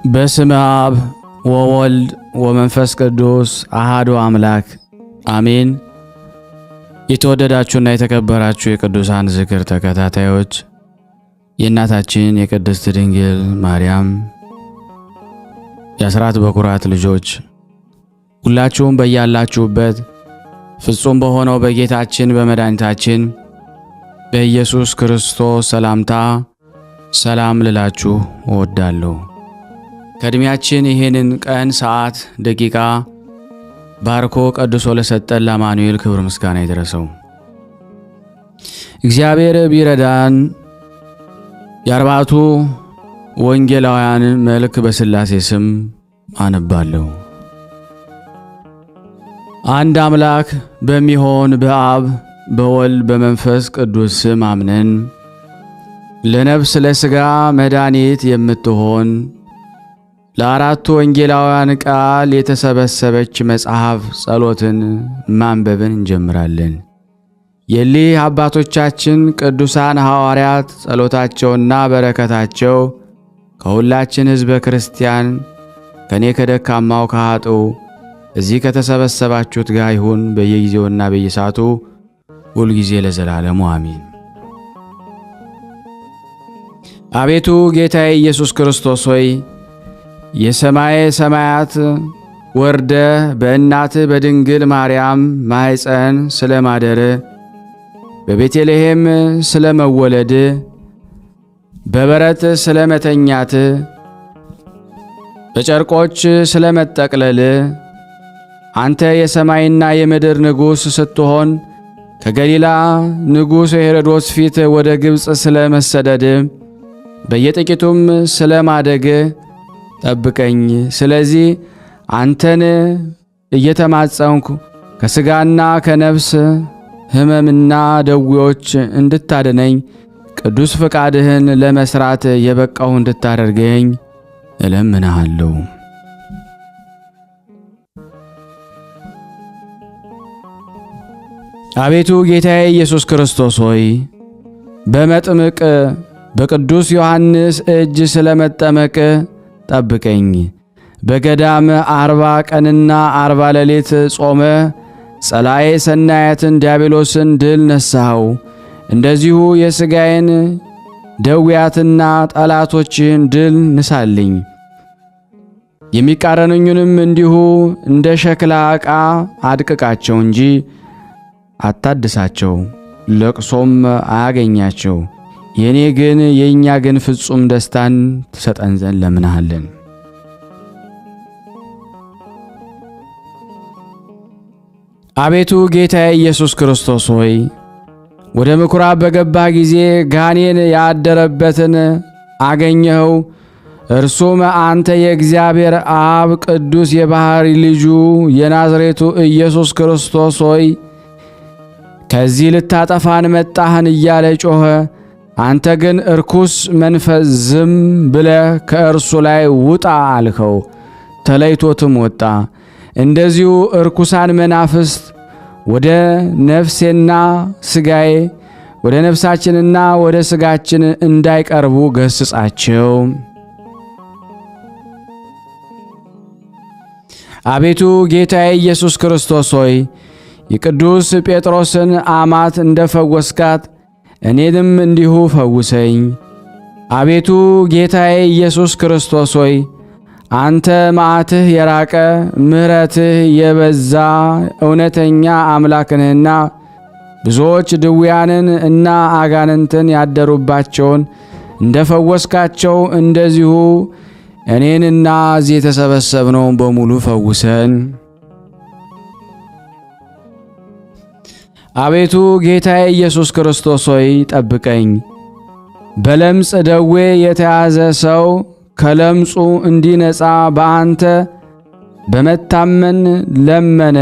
በስመ አብ ወወልድ ወመንፈስ ቅዱስ አሃዱ አምላክ አሜን። የተወደዳችሁና የተከበራችሁ የቅዱሳን ዝክር ተከታታዮች የእናታችን የቅድስት ድንግል ማርያም የአስራት በኩራት ልጆች ሁላችሁም በያላችሁበት ፍጹም በሆነው በጌታችን በመድኃኒታችን በኢየሱስ ክርስቶስ ሰላምታ ሰላም ልላችሁ እወዳለሁ። ከእድሜያችን ይህንን ቀን ሰዓት ደቂቃ ባርኮ ቀድሶ ለሰጠን ለአማኑኤል ክብር ምስጋና ይድረሰው። እግዚአብሔር ቢረዳን የአርባዕቱ ወንጌላውያን መልክ በሥላሴ ስም አነባለሁ። አንድ አምላክ በሚሆን በአብ በወልድ በመንፈስ ቅዱስ ስም አምነን ለነፍስ ለሥጋ መድኃኒት የምትሆን ለአራቱ ወንጌላውያን ቃል የተሰበሰበች መጽሐፍ ጸሎትን ማንበብን እንጀምራለን። የሊህ አባቶቻችን ቅዱሳን ሐዋርያት ጸሎታቸውና በረከታቸው ከሁላችን ሕዝበ ክርስቲያን ከኔ ከደካማው ከኃጥኡ እዚህ ከተሰበሰባችሁት ጋር ይሁን በየጊዜውና በየሰዓቱ ሁልጊዜ ለዘላለሙ አሜን። አቤቱ ጌታዬ ኢየሱስ ክርስቶስ ሆይ የሰማይ ሰማያት ወርደ በእናት በድንግል ማርያም ማኅፀን ስለማደር በቤተልሔም ስለመወለድ በበረት ስለመተኛት በጨርቆች ስለመጠቅለል አንተ የሰማይና የምድር ንጉሥ ስትሆን ከገሊላ ንጉሥ ሄሮድስ ፊት ወደ ግብፅ ስለመሰደድ በየጥቂቱም ስለማደግ ጠብቀኝ። ስለዚህ አንተን እየተማጸንኩ ከሥጋና ከነፍስ ሕመምና ደዌዎች እንድታድነኝ ቅዱስ ፈቃድህን ለመሥራት የበቃሁ እንድታደርገኝ እለምንሃለሁ። አቤቱ ጌታዬ ኢየሱስ ክርስቶስ ሆይ በመጥምቅ በቅዱስ ዮሐንስ እጅ ስለመጠመቅ ጠብቀኝ። በገዳም 40 ቀንና 40 ሌሊት ጾመ ጸላኤ ሰናያትን ዲያብሎስን ድል ነሳኸው። እንደዚሁ የሥጋዬን ደዌያትና ጠላቶችህን ድል ንሳልኝ። የሚቃረኑኝንም እንዲሁ እንደ ሸክላ ዕቃ አድቅቃቸው እንጂ አታድሳቸው፣ ለቅሶም አያገኛቸው። የእኛ ግን ፍጹም ደስታን ትሰጠን ዘንድ ለምንሃለን። አቤቱ ጌታዬ ኢየሱስ ክርስቶስ ሆይ ወደ ምኵራብ በገባህ ጊዜ ጋኔን ያደረበትን አገኘኸው። እርሱም አንተ የእግዚአብሔር አብ ቅዱስ የባሕሪ ልጁ የናዝሬቱ ኢየሱስ ክርስቶስ ሆይ ከዚህ ልታጠፋን መጣህን እያለ ጮኸ። አንተ ግን እርኩስ መንፈስ ዝም ብለህ ከእርሱ ላይ ውጣ አልኸው። ተለይቶትም ወጣ። እንደዚሁ እርኩሳን መናፍስት ወደ ነፍሴና ሥጋዬ ወደ ነፍሳችንና ወደ ሥጋችን እንዳይቀርቡ ገሥጻቸው። አቤቱ ጌታዬ ኢየሱስ ክርስቶስ ሆይ የቅዱስ ጴጥሮስን አማት እንደ ፈወስካት እኔንም እንዲሁ ፈውሰኝ። አቤቱ ጌታዬ ኢየሱስ ክርስቶስ ሆይ አንተ መዓትህ የራቀ ምሕረትህ የበዛ እውነተኛ አምላክ ነህና ብዙዎች ድውያንን እና አጋንንትን ያደሩባቸውን እንደ ፈወስካቸው እንደዚሁ እኔንና እዚህ የተሰበሰብነውን በሙሉ ፈውሰን። አቤቱ ጌታዬ ኢየሱስ ክርስቶስ ሆይ ጠብቀኝ። በለምጽ ደዌ የተያዘ ሰው ከለምጹ እንዲነጻ በአንተ በመታመን ለመነ።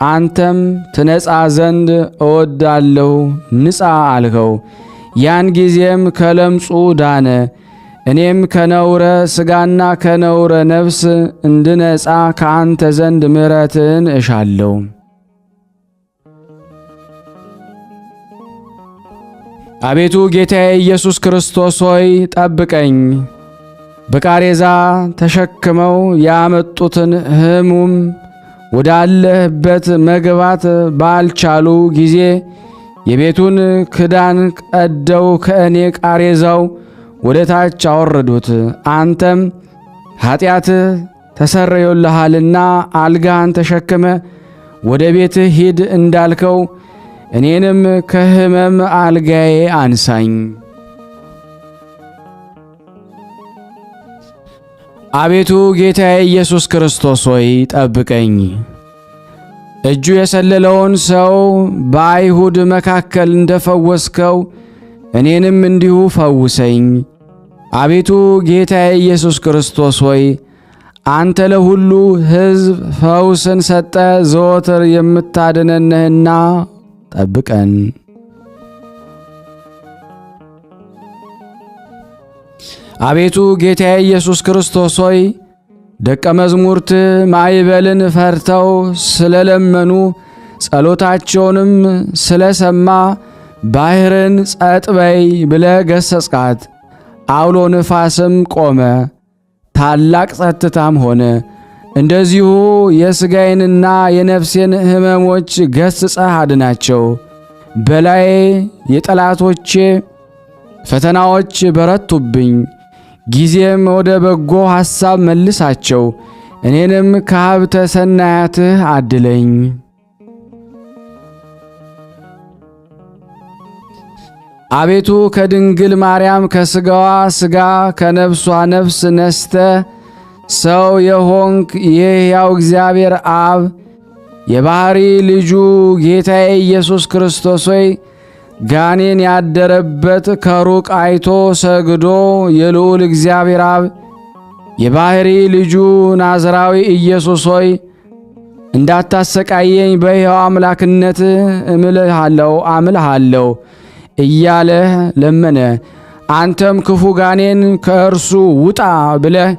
አንተም ትነጻ ዘንድ እወዳለሁ ንጻ አልኸው። ያን ጊዜም ከለምጹ ዳነ። እኔም ከነውረ ሥጋና ከነውረ ነፍስ እንድነጻ ከአንተ ዘንድ ምሕረትን እሻለሁ። አቤቱ ጌታዬ ኢየሱስ ክርስቶስ ሆይ ጠብቀኝ። በቃሬዛ ተሸክመው ያመጡትን ሕሙም ወዳለህበት መግባት ባልቻሉ ጊዜ የቤቱን ክዳን ቀደው ከእኔ ቃሬዛው ወደ ታች አወረዱት። አንተም ኃጢአት ተሰረዮልሃልና አልጋህን ተሸክመ ወደ ቤትህ ሂድ እንዳልከው እኔንም ከሕመም አልጋዬ አንሳኝ። አቤቱ ጌታዬ ኢየሱስ ክርስቶስ ሆይ ጠብቀኝ። እጁ የሰለለውን ሰው በአይሁድ መካከል እንደፈወስከው እኔንም እንዲሁ ፈውሰኝ። አቤቱ ጌታዬ ኢየሱስ ክርስቶስ ሆይ አንተ ለሁሉ ሕዝብ ፈውስን ሰጠ ዘወትር የምታድነን ነህና ጠብቀን። አቤቱ ጌታዬ ኢየሱስ ክርስቶስ ሆይ ደቀ መዝሙርት ማዕበልን ፈርተው ስለለመኑ ጸሎታቸውንም ስለሰማ ባሕርን ጸጥ በይ ብለህ ገሠጽካት። አውሎ ነፋስም ቆመ፣ ታላቅ ጸጥታም ሆነ። እንደዚሁ የሥጋዬንና የነፍሴን ሕመሞች ገሥጸህ አድናቸው። በላዬ የጠላቶቼ ፈተናዎች በረቱብኝ። ጊዜም ወደ በጎ ሐሳብ መልሳቸው፣ እኔንም ከሀብተ ሰናያትህ አድለኝ። አቤቱ ከድንግል ማርያም ከሥጋዋ ሥጋ ከነፍሷ ነፍስ ነስተ ሰው የሆንክ የሕያው እግዚአብሔር አብ የባሕሪ ልጁ ጌታዬ ኢየሱስ ክርስቶስ ሆይ ጋኔን ያደረበት ከሩቅ አይቶ ሰግዶ የልዑል እግዚአብሔር አብ የባሕሪ ልጁ ናዝራዊ ኢየሱስ ሆይ እንዳታሰቃየኝ በሕያው አምላክነት አምልሃለሁ እያለ ለመነ። አንተም ክፉ ጋኔን ከእርሱ ውጣ ብለህ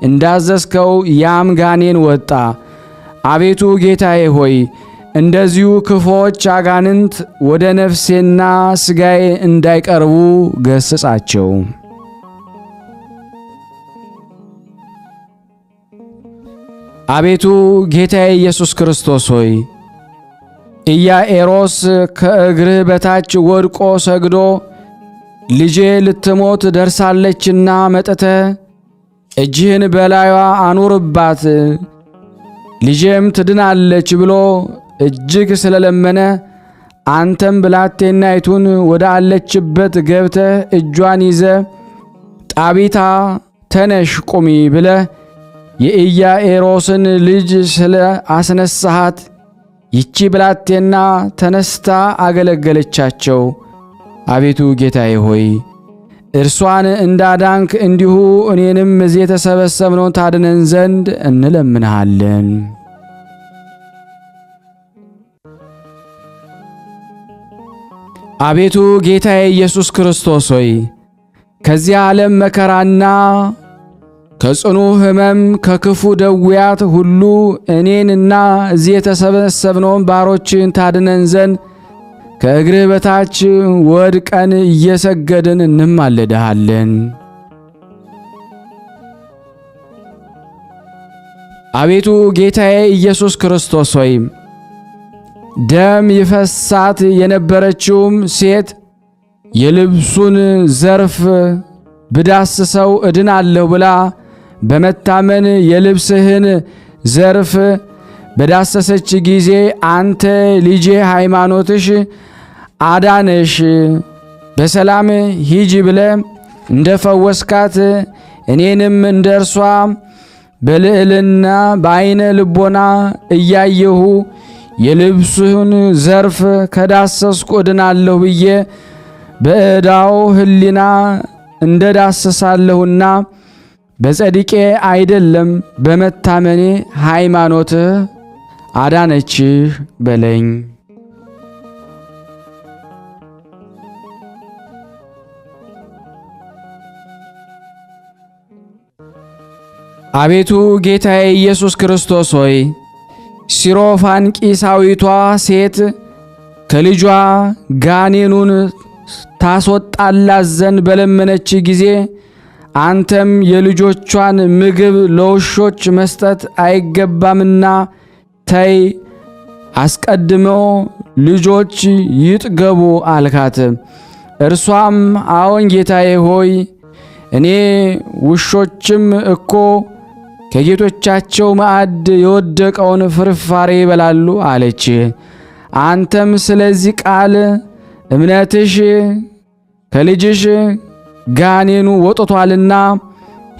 እንዳዘዝከው ያም ጋኔን ወጣ። አቤቱ ጌታዬ ሆይ እንደዚሁ ክፉዎች አጋንንት ወደ ነፍሴና ሥጋዬ እንዳይቀርቡ ገሥጻቸው። አቤቱ ጌታዬ ኢየሱስ ክርስቶስ ሆይ ኢያኤሮስ ከእግርህ በታች ወድቆ ሰግዶ ልጄ ልትሞት ደርሳለችና መጥተህ እጅህን በላዩዋ አኑርባት ልጄም ትድናለች ብሎ እጅግ ስለለመነ አንተም ብላቴናይቱን ወደ አለችበት ገብተህ እጇን ይዘ ጣቢታ ተነሽ ቁሚ ብለህ የኢያኤሮስን ልጅ ስለ አስነሳሃት ይቺ ብላቴና ተነስታ አገለገለቻቸው። አቤቱ ጌታዬ ሆይ እርሷን እንዳዳንክ እንዲሁ እኔንም እዚህ የተሰበሰብነውን ታድነን ዘንድ እንለምንሃለን። አቤቱ ጌታዬ ኢየሱስ ክርስቶስ ሆይ ከዚህ ዓለም መከራና ከጽኑ ሕመም ከክፉ ደዌያት ሁሉ እኔንና እዚህ የተሰበሰብነውን ባሮችን ታድነን ዘንድ ከእግርህ በታች ወድቀን እየሰገድን እንማልድሃለን። አቤቱ ጌታዬ ኢየሱስ ክርስቶስ ሆይ ደም ይፈሳት የነበረችውም ሴት የልብሱን ዘርፍ ብዳስሰው እድናለሁ ብላ በመታመን የልብስህን ዘርፍ በዳሰሰች ጊዜ አንተ ልጄ ሃይማኖትሽ አዳነሽ በሰላም ሂጂ ብለ እንደ ፈወስካት እኔንም እንደ እርሷ በልዕልና በዓይነ ልቦና እያየሁ የልብሱን ዘርፍ ከዳሰስኩ እድናለሁ ብዬ በዕዳው ሕሊና እንደ ዳሰሳለሁና በጸድቄ አይደለም በመታመኔ ሃይማኖትህ አዳነችህ በለኝ። አቤቱ ጌታዬ ኢየሱስ ክርስቶስ ሆይ ሲሮፋንቂሳዊቷ ሴት ከልጇ ጋኔኑን ታስወጣላት ዘንድ በለመነች ጊዜ አንተም የልጆቿን ምግብ ለውሾች መስጠት አይገባምና ተይ፣ አስቀድመው ልጆች ይጥገቡ አልካት። እርሷም አዎን ጌታዬ ሆይ፣ እኔ ውሾችም እኮ ከጌቶቻቸው ማዕድ የወደቀውን ፍርፋሬ ይበላሉ አለች። አንተም ስለዚህ ቃል እምነትሽ ከልጅሽ ጋኔኑ ወጥቷልና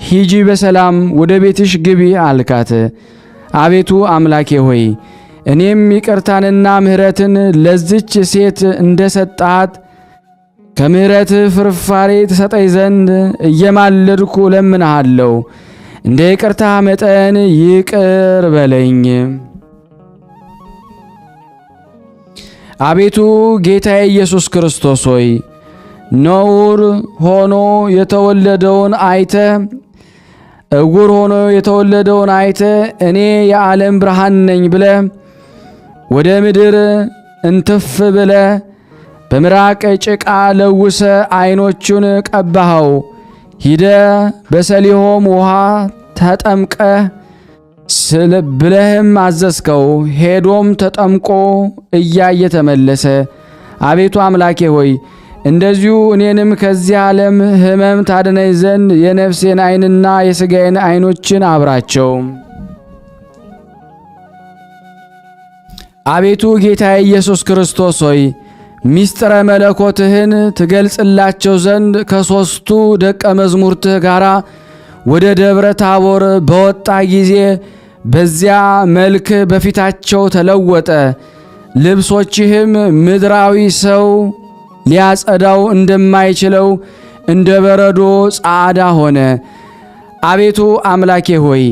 ሂጂ በሰላም ወደ ቤትሽ ግቢ አልካት። አቤቱ አምላኬ ሆይ እኔም ይቅርታንና ምሕረትን ለዚች ሴት እንደሰጣት ከምሕረት ፍርፋሬ ትሰጠኝ ዘንድ እየማለድኩ እለምንሃለሁ። እንደ ይቅርታ መጠን ይቅር በለኝ። አቤቱ ጌታዬ ኢየሱስ ክርስቶስ ሆይ ነውር ሆኖ የተወለደውን አይተ እውር ሆኖ የተወለደውን አይተ እኔ የዓለም ብርሃን ነኝ ብለ ወደ ምድር እንትፍ ብለ በምራቅ ጭቃ ለውሰ ዓይኖቹን ቀባኸው። ሂደ በሰሊሆም ውሃ ተጠምቀ ብለህም አዘዝከው። ሄዶም ተጠምቆ እያየ ተመለሰ። አቤቱ አምላኬ ሆይ እንደዚሁ እኔንም ከዚህ ዓለም ሕመም ታድነኝ ዘንድ የነፍሴን ዓይንና የሥጋዬን ዓይኖችን አብራቸው። አቤቱ ጌታዬ ኢየሱስ ክርስቶስ ሆይ ሚስጥረ መለኮትህን ትገልጽላቸው ዘንድ ከሦስቱ ደቀ መዝሙርትህ ጋር ወደ ደብረ ታቦር በወጣ ጊዜ በዚያ መልክ በፊታቸው ተለወጠ። ልብሶችህም ምድራዊ ሰው ሊያጸዳው እንደማይችለው እንደ በረዶ ጻዕዳ ሆነ። አቤቱ አምላኬ ሆይ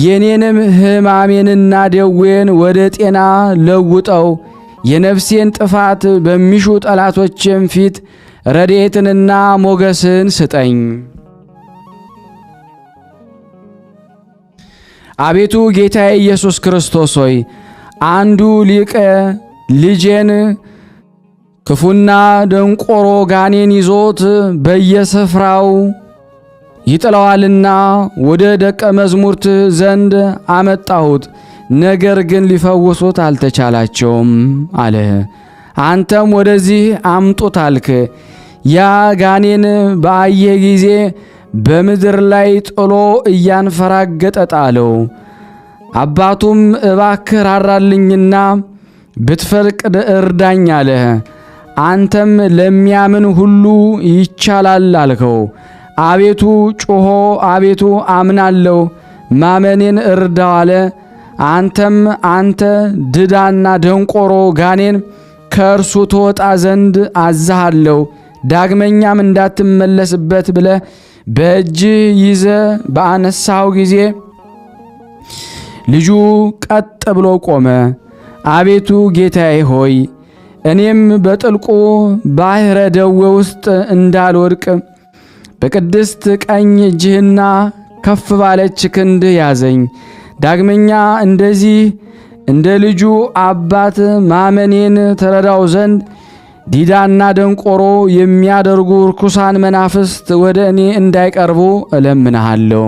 የኔንም ሕማሜንና ደዌን ወደ ጤና ለውጠው። የነፍሴን ጥፋት በሚሹ ጠላቶችም ፊት ረድኤትንና ሞገስን ስጠኝ። አቤቱ ጌታዬ ኢየሱስ ክርስቶስ ሆይ አንዱ ሊቅ ልጄን ክፉና ደንቆሮ ጋኔን ይዞት በየስፍራው ይጥለዋልና ወደ ደቀ መዝሙርት ዘንድ አመጣሁት፣ ነገር ግን ሊፈውሱት አልተቻላቸውም አለ። አንተም ወደዚህ አምጡት አልክ። ያ ጋኔን በአየ ጊዜ በምድር ላይ ጥሎ እያንፈራገጠ ጣለው። አባቱም እባክህ ራራልኝና ብትፈቅድ እርዳኝ አለ። አንተም ለሚያምን ሁሉ ይቻላል አልከው። አቤቱ ጮሆ አቤቱ አምናለሁ ማመኔን እርዳው አለ። አንተም አንተ ድዳና ደንቆሮ ጋኔን ከእርሱ ትወጣ ዘንድ አዝሃለሁ፣ ዳግመኛም እንዳትመለስበት ብለ በእጅ ይዘ በአነሳው ጊዜ ልጁ ቀጥ ብሎ ቆመ። አቤቱ ጌታዬ ሆይ እኔም በጥልቁ ባሕረ ደዌ ውስጥ እንዳልወድቅ በቅድስት ቀኝ እጅህና ከፍ ባለች ክንድህ ያዘኝ። ዳግመኛ እንደዚህ እንደ ልጁ አባት ማመኔን ተረዳው ዘንድ ዲዳና ደንቆሮ የሚያደርጉ ርኩሳን መናፍስት ወደ እኔ እንዳይቀርቡ እለምንሃለሁ።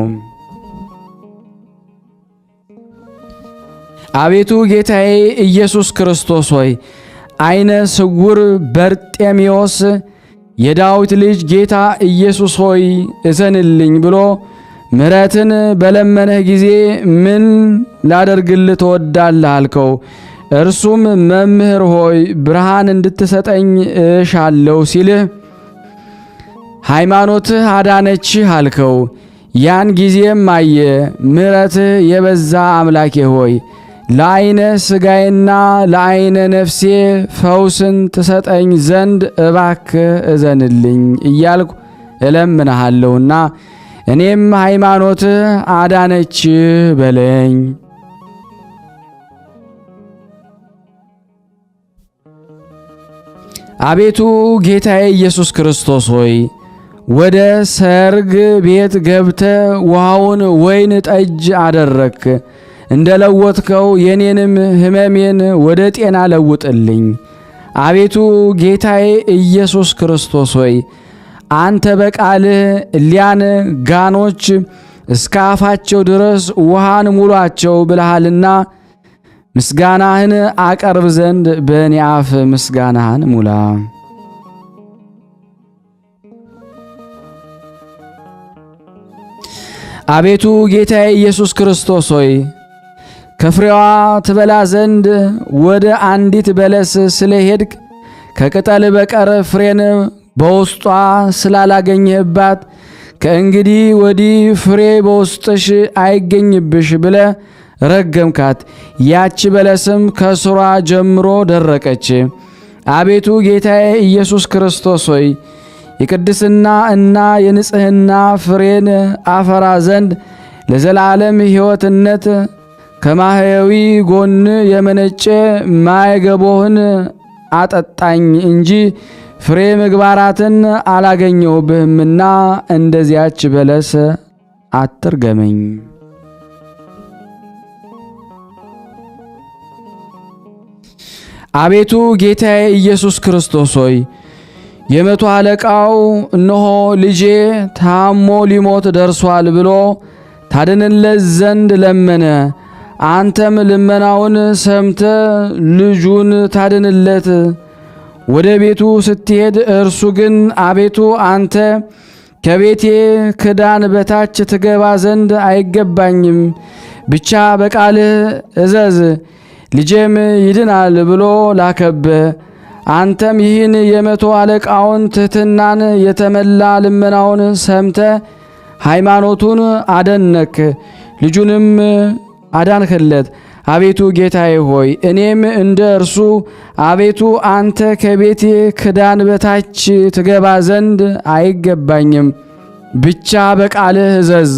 አቤቱ ጌታዬ ኢየሱስ ክርስቶስ ሆይ ዓይነ ስውር በርጤሜዎስ የዳዊት ልጅ ጌታ ኢየሱስ ሆይ እዘንልኝ ብሎ ምሕረትን በለመነህ ጊዜ ምን ላደርግልህ ትወዳለህ አልከው። እርሱም መምህር ሆይ ብርሃን እንድትሰጠኝ እሻለሁ ሲልህ ሃይማኖትህ አዳነችህ አልከው። ያን ጊዜም አየ። ምሕረትህ የበዛ አምላኬ ሆይ ለዓይነ ሥጋዬና ለዓይነ ነፍሴ ፈውስን ትሰጠኝ ዘንድ እባክህ እዘንልኝ እያልኩ እለምንሃለሁና እኔም ሃይማኖትህ አዳነችህ በለኝ። አቤቱ ጌታዬ ኢየሱስ ክርስቶስ ሆይ ወደ ሰርግ ቤት ገብተ ውሃውን ወይን ጠጅ አደረክ። እንደ ለወጥከው የኔንም ሕመሜን ወደ ጤና ለውጥልኝ። አቤቱ ጌታዬ ኢየሱስ ክርስቶስ ሆይ አንተ በቃልህ እሊያን ጋኖች እስከ አፋቸው ድረስ ውሃን ሙሏቸው ብለሃልና ምስጋናህን አቀርብ ዘንድ በእኔ አፍ ምስጋናህን ሙላ። አቤቱ ጌታዬ ኢየሱስ ክርስቶስ ሆይ ከፍሬዋ ትበላ ዘንድ ወደ አንዲት በለስ ስለሄድክ ከቅጠል በቀር ፍሬን በውስጧ ስላላገኘህባት ከእንግዲህ ወዲህ ፍሬ በውስጥሽ አይገኝብሽ ብለ ረገምካት። ያች በለስም ከስሯ ጀምሮ ደረቀች። አቤቱ ጌታዬ ኢየሱስ ክርስቶስ ሆይ የቅድስና እና የንጽህና ፍሬን አፈራ ዘንድ ለዘላለም ሕይወትነት ከማህያዊ ጎን የመነጨ ማይገቦህን አጠጣኝ እንጂ ፍሬ ምግባራትን አላገኘሁብህምና እንደዚያች በለስ አትርገመኝ። አቤቱ ጌታዬ ኢየሱስ ክርስቶስ ሆይ የመቶ አለቃው እነሆ ልጄ ታሞ ሊሞት ደርሷል ብሎ ታድንለት ዘንድ ለመነ። አንተም ልመናውን ሰምተ ልጁን ታድንለት ወደ ቤቱ ስትሄድ፣ እርሱ ግን አቤቱ አንተ ከቤቴ ክዳን በታች ትገባ ዘንድ አይገባኝም፣ ብቻ በቃልህ እዘዝ ልጄም ይድናል ብሎ ላከበ። አንተም ይህን የመቶ አለቃውን ትሕትናን የተመላ ልመናውን ሰምተ ሃይማኖቱን አደነክ፣ ልጁንም አዳንክለት። አቤቱ ጌታዬ ሆይ እኔም እንደ እርሱ አቤቱ አንተ ከቤቴ ክዳን በታች ትገባ ዘንድ አይገባኝም፣ ብቻ በቃልህ እዘዝ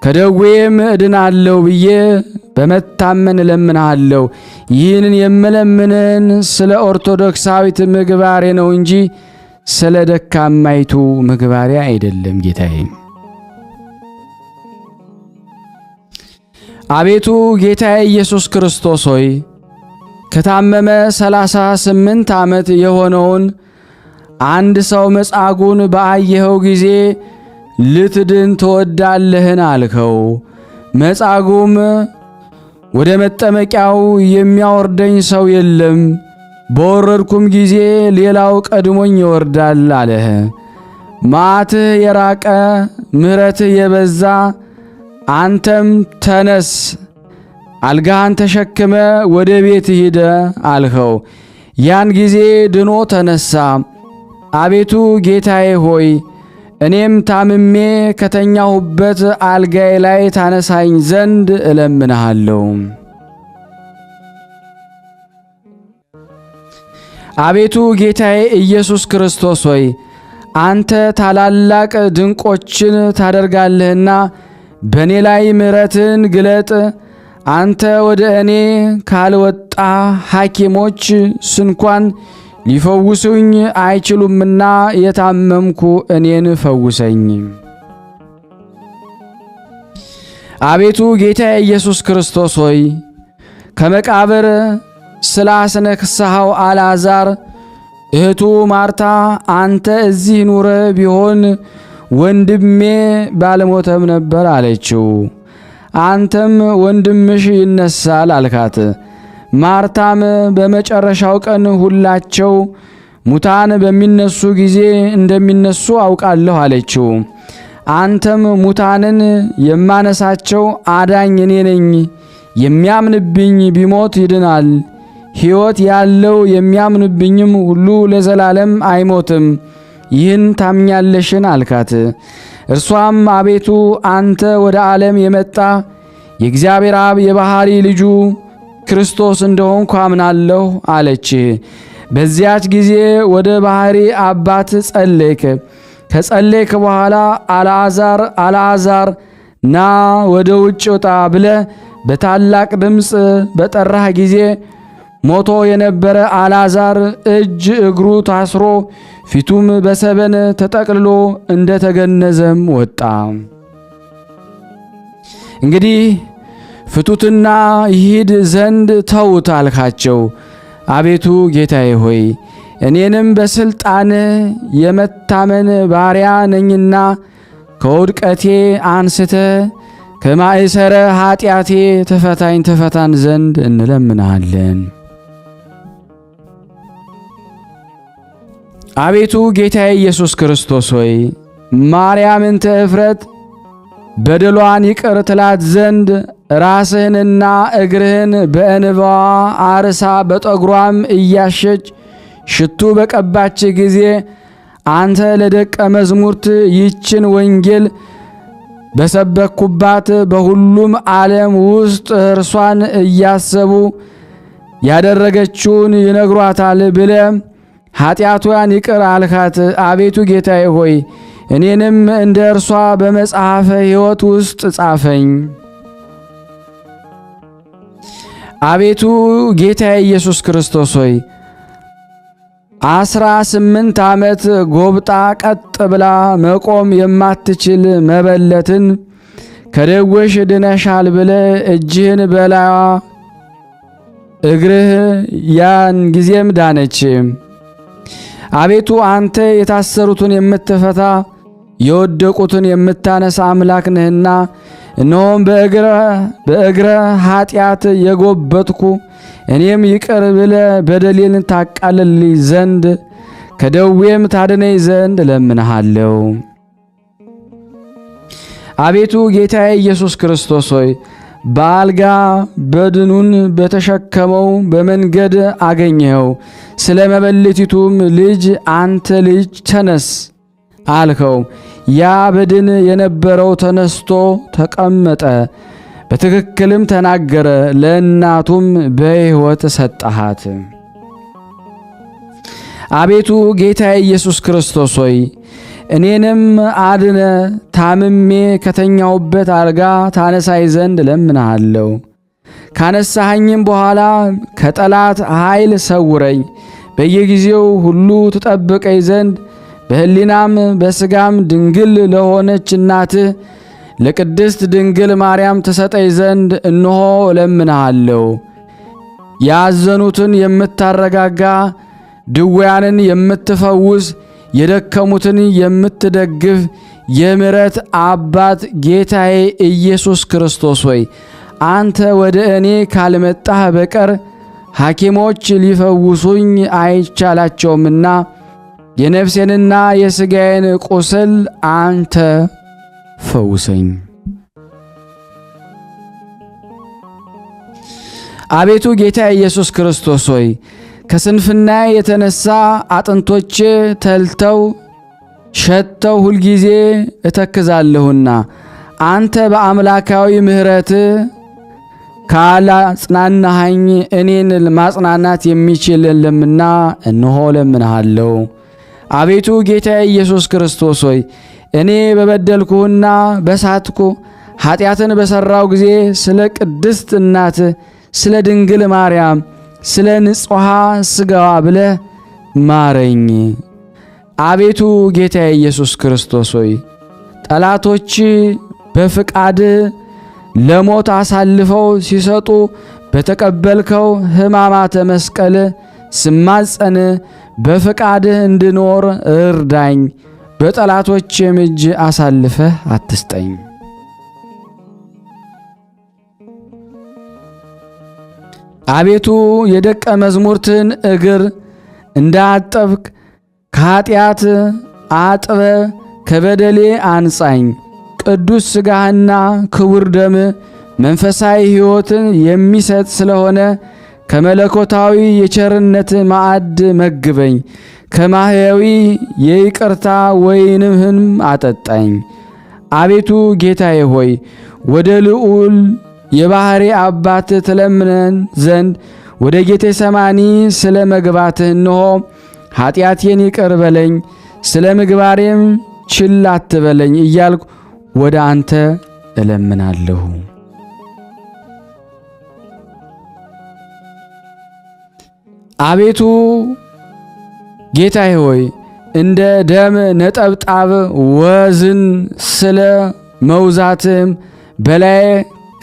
ከደዌም እድናለሁ ብዬ በመታመን እለምንሃለሁ። ይህንን የምለምንን ስለ ኦርቶዶክሳዊት ምግባሬ ነው እንጂ ስለ ደካማይቱ ምግባሬ አይደለም። ጌታዬ አቤቱ ጌታዬ ኢየሱስ ክርስቶስ ሆይ ከታመመ 38 ዓመት የሆነውን አንድ ሰው መጻጉዕን በአየኸው ጊዜ ልትድን ትወዳለህን አልከው። መጻጉዕም ወደ መጠመቂያው የሚያወርደኝ ሰው የለም፣ በወረድኩም ጊዜ ሌላው ቀድሞኝ ይወርዳል አለህ። መዓትህ የራቀ ምሕረትህ የበዛ አንተም ተነስ አልጋህን ተሸክመ ወደ ቤት ሂደ አልኸው። ያን ጊዜ ድኖ ተነሳ። አቤቱ ጌታዬ ሆይ እኔም ታምሜ ከተኛሁበት አልጋዬ ላይ ታነሳኝ ዘንድ እለምንሃለሁ። አቤቱ ጌታዬ ኢየሱስ ክርስቶስ ሆይ አንተ ታላላቅ ድንቆችን ታደርጋለህና በእኔ ላይ ምሕረትን ግለጥ። አንተ ወደ እኔ ካልወጣ ሐኪሞች ስንኳን ሊፈውሱኝ አይችሉምና የታመምኩ እኔን ፈውሰኝ። አቤቱ ጌታዬ ኢየሱስ ክርስቶስ ሆይ ከመቃብር ስላስነክሰኸው አልዓዛር እህቱ ማርታ አንተ እዚህ ኑረ ቢሆን ወንድሜ ባልሞተም ነበር አለችው። አንተም ወንድምሽ ይነሳል አልካት። ማርታም በመጨረሻው ቀን ሁላቸው ሙታን በሚነሱ ጊዜ እንደሚነሱ አውቃለሁ አለችው። አንተም ሙታንን የማነሳቸው አዳኝ እኔ ነኝ፣ የሚያምንብኝ ቢሞት ይድናል፣ ሕይወት ያለው የሚያምንብኝም ሁሉ ለዘላለም አይሞትም። ይህን ታምኛለሽን አልካት። እርሷም አቤቱ አንተ ወደ ዓለም የመጣ የእግዚአብሔር አብ የባሕሪ ልጁ ክርስቶስ እንደሆንኩ አምናለሁ አለች። በዚያች ጊዜ ወደ ባሕሪ አባት ጸለይክ። ከጸለይክ በኋላ አልዓዛር አልዓዛር ና ወደ ውጭ ውጣ ብለ በታላቅ ድምፅ በጠራህ ጊዜ ሞቶ የነበረ አልዓዛር እጅ እግሩ ታስሮ ፊቱም በሰበን ተጠቅልሎ እንደተገነዘም ወጣ። እንግዲህ ፍቱትና ይሂድ ዘንድ ተውት አልካቸው። አቤቱ ጌታዬ ሆይ እኔንም በስልጣን የመታመን ባሪያ ነኝና ከውድቀቴ አንስተ ከማእሰረ ኃጢአቴ ተፈታን ዘንድ እንለምናለን። አቤቱ ጌታዬ ኢየሱስ ክርስቶስ ሆይ ማርያምን ተእፍረት በደሏን ይቅር ትላት ዘንድ ራስህንና እግርህን በእንባዋ አርሳ በጠጉሯም እያሸች ሽቱ በቀባች ጊዜ አንተ ለደቀ መዝሙርት ይችን ወንጌል በሰበኩባት በሁሉም ዓለም ውስጥ እርሷን እያሰቡ ያደረገችውን ይነግሯታል ብለ ኃጢአቷን ይቅር አልካት። አቤቱ ጌታዬ ሆይ እኔንም እንደ እርሷ በመጽሐፈ ሕይወት ውስጥ ጻፈኝ። አቤቱ ጌታዬ ኢየሱስ ክርስቶስ ሆይ 18 ዓመት ጎብጣ ቀጥ ብላ መቆም የማትችል መበለትን ከደዌሽ ድነሻል ብለ እጅህን በላዋ እግርህ ያን ጊዜም ዳነች። አቤቱ አንተ የታሰሩትን የምትፈታ የወደቁትን የምታነሳ አምላክ ነህና እነሆም በእግረ ኃጢአት የጎበጥኩ እኔም ይቅር ብለ በደሌን ታቃልልኝ ዘንድ ከደዌም ታድነኝ ዘንድ እለምንሃለሁ። አቤቱ ጌታዬ ኢየሱስ ክርስቶስ ሆይ በአልጋ በድኑን በተሸከመው በመንገድ አገኘኸው። ስለ መበለቲቱም ልጅ አንተ ልጅ ተነስ አልከው። ያ በድን የነበረው ተነስቶ ተቀመጠ፣ በትክክልም ተናገረ። ለእናቱም በሕይወት ሰጠሃት። አቤቱ ጌታዬ ኢየሱስ ክርስቶስ ሆይ እኔንም አድነ፣ ታምሜ ከተኛውበት አልጋ ታነሳይ ዘንድ እለምንሃለሁ። ካነሳኸኝም በኋላ ከጠላት ኃይል ሰውረኝ። በየጊዜው ሁሉ ትጠብቀኝ ዘንድ በሕሊናም በሥጋም ድንግል ለሆነች እናትህ ለቅድስት ድንግል ማርያም ትሰጠኝ ዘንድ እነሆ እለምንሃለሁ። ያዘኑትን የምታረጋጋ፣ ድውያንን የምትፈውስ፣ የደከሙትን የምትደግፍ የምሕረት አባት ጌታዬ ኢየሱስ ክርስቶስ ሆይ አንተ ወደ እኔ ካልመጣህ በቀር ሐኪሞች ሊፈውሱኝ አይቻላቸውምና የነፍሴንና የሥጋዬን ቁስል አንተ ፈውሰኝ። አቤቱ ጌታ ኢየሱስ ክርስቶስ ሆይ ከስንፍና የተነሳ አጥንቶቼ ተልተው ሸተው ሁልጊዜ እተክዛለሁና አንተ በአምላካዊ ምሕረት ካላጽናናኸኝ እኔን ማጽናናት የሚችል የለምና እነሆ እለምንሃለሁ። አቤቱ ጌታ ኢየሱስ ክርስቶስ ሆይ እኔ በበደልኩህና በሳትኩ ኃጢአትን በሠራው ጊዜ ስለ ቅድስት እናት ስለ ድንግል ማርያም ስለ ንጹሐ ሥጋዋ ብለህ ማረኝ። አቤቱ ጌታ ኢየሱስ ክርስቶስ ሆይ ጠላቶች በፍቃድ ለሞት አሳልፈው ሲሰጡ በተቀበልከው ሕማማተ መስቀል ስማጸን በፍቃድህ እንድኖር እርዳኝ። በጠላቶችም እጅ አሳልፈህ አትስጠኝ። አቤቱ የደቀ መዝሙርትን እግር እንዳጠብክ ከኃጢአት አጥበ ከበደሌ አንጻኝ። ቅዱስ ሥጋህና ክቡር ደም መንፈሳዊ ሕይወትን የሚሰጥ ስለሆነ ከመለኮታዊ የቸርነት ማዕድ መግበኝ። ከማህያዊ የይቅርታ ወይንህም አጠጣኝ። አቤቱ ጌታዬ ሆይ ወደ ልዑል የባሕሪ አባት ትለምነን ዘንድ ወደ ጌቴ ሰማኒ ስለ መግባትህ እንሆ ኃጢአቴን ይቅር በለኝ፣ ስለ ምግባሬም ችላ አትበለኝ እያልኩ ወደ አንተ እለምናለሁ። አቤቱ ጌታዬ ሆይ እንደ ደም ነጠብጣብ ወዝን ስለ መውዛትም በላይ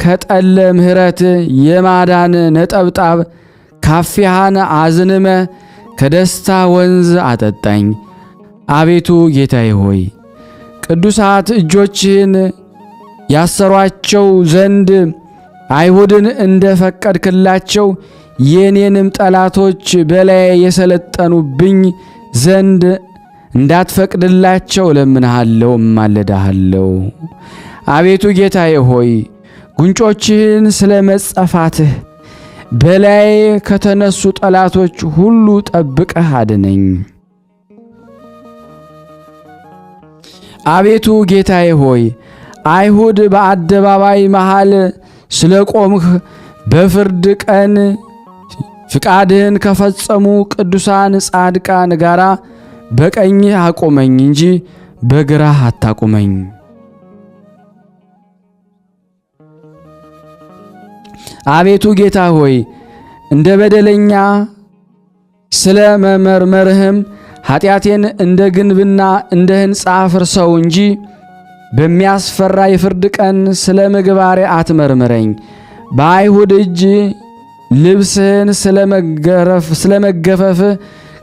ከጠለ ምሕረት የማዳን ነጠብጣብ ካፊሃን አዝንመ ከደስታ ወንዝ አጠጣኝ። አቤቱ ጌታዬ ሆይ ቅዱሳት እጆችህን ያሰሯቸው ዘንድ አይሁድን እንደ ፈቀድክላቸው የኔንም ጠላቶች በላይ የሰለጠኑብኝ ዘንድ እንዳትፈቅድላቸው እለምንሃለሁ፣ እማልድሃለሁ። አቤቱ ጌታዬ ሆይ ጉንጮችህን ስለ መጸፋትህ በላይ ከተነሱ ጠላቶች ሁሉ ጠብቀህ አድነኝ። አቤቱ ጌታዬ ሆይ አይሁድ በአደባባይ መሃል ስለ ቆምህ በፍርድ ቀን ፍቃድህን ከፈጸሙ ቅዱሳን ጻድቃን ጋር በቀኝህ አቁመኝ እንጂ በግራህ አታቁመኝ። አቤቱ ጌታ ሆይ እንደ በደለኛ ስለ መመርመርህም ኃጢአቴን እንደ ግንብና እንደ ሕንፃ አፍርሰው እንጂ በሚያስፈራ የፍርድ ቀን ስለ ምግባሬ አትመርምረኝ። በአይሁድ እጅ ልብስህን ስለ መገፈፍ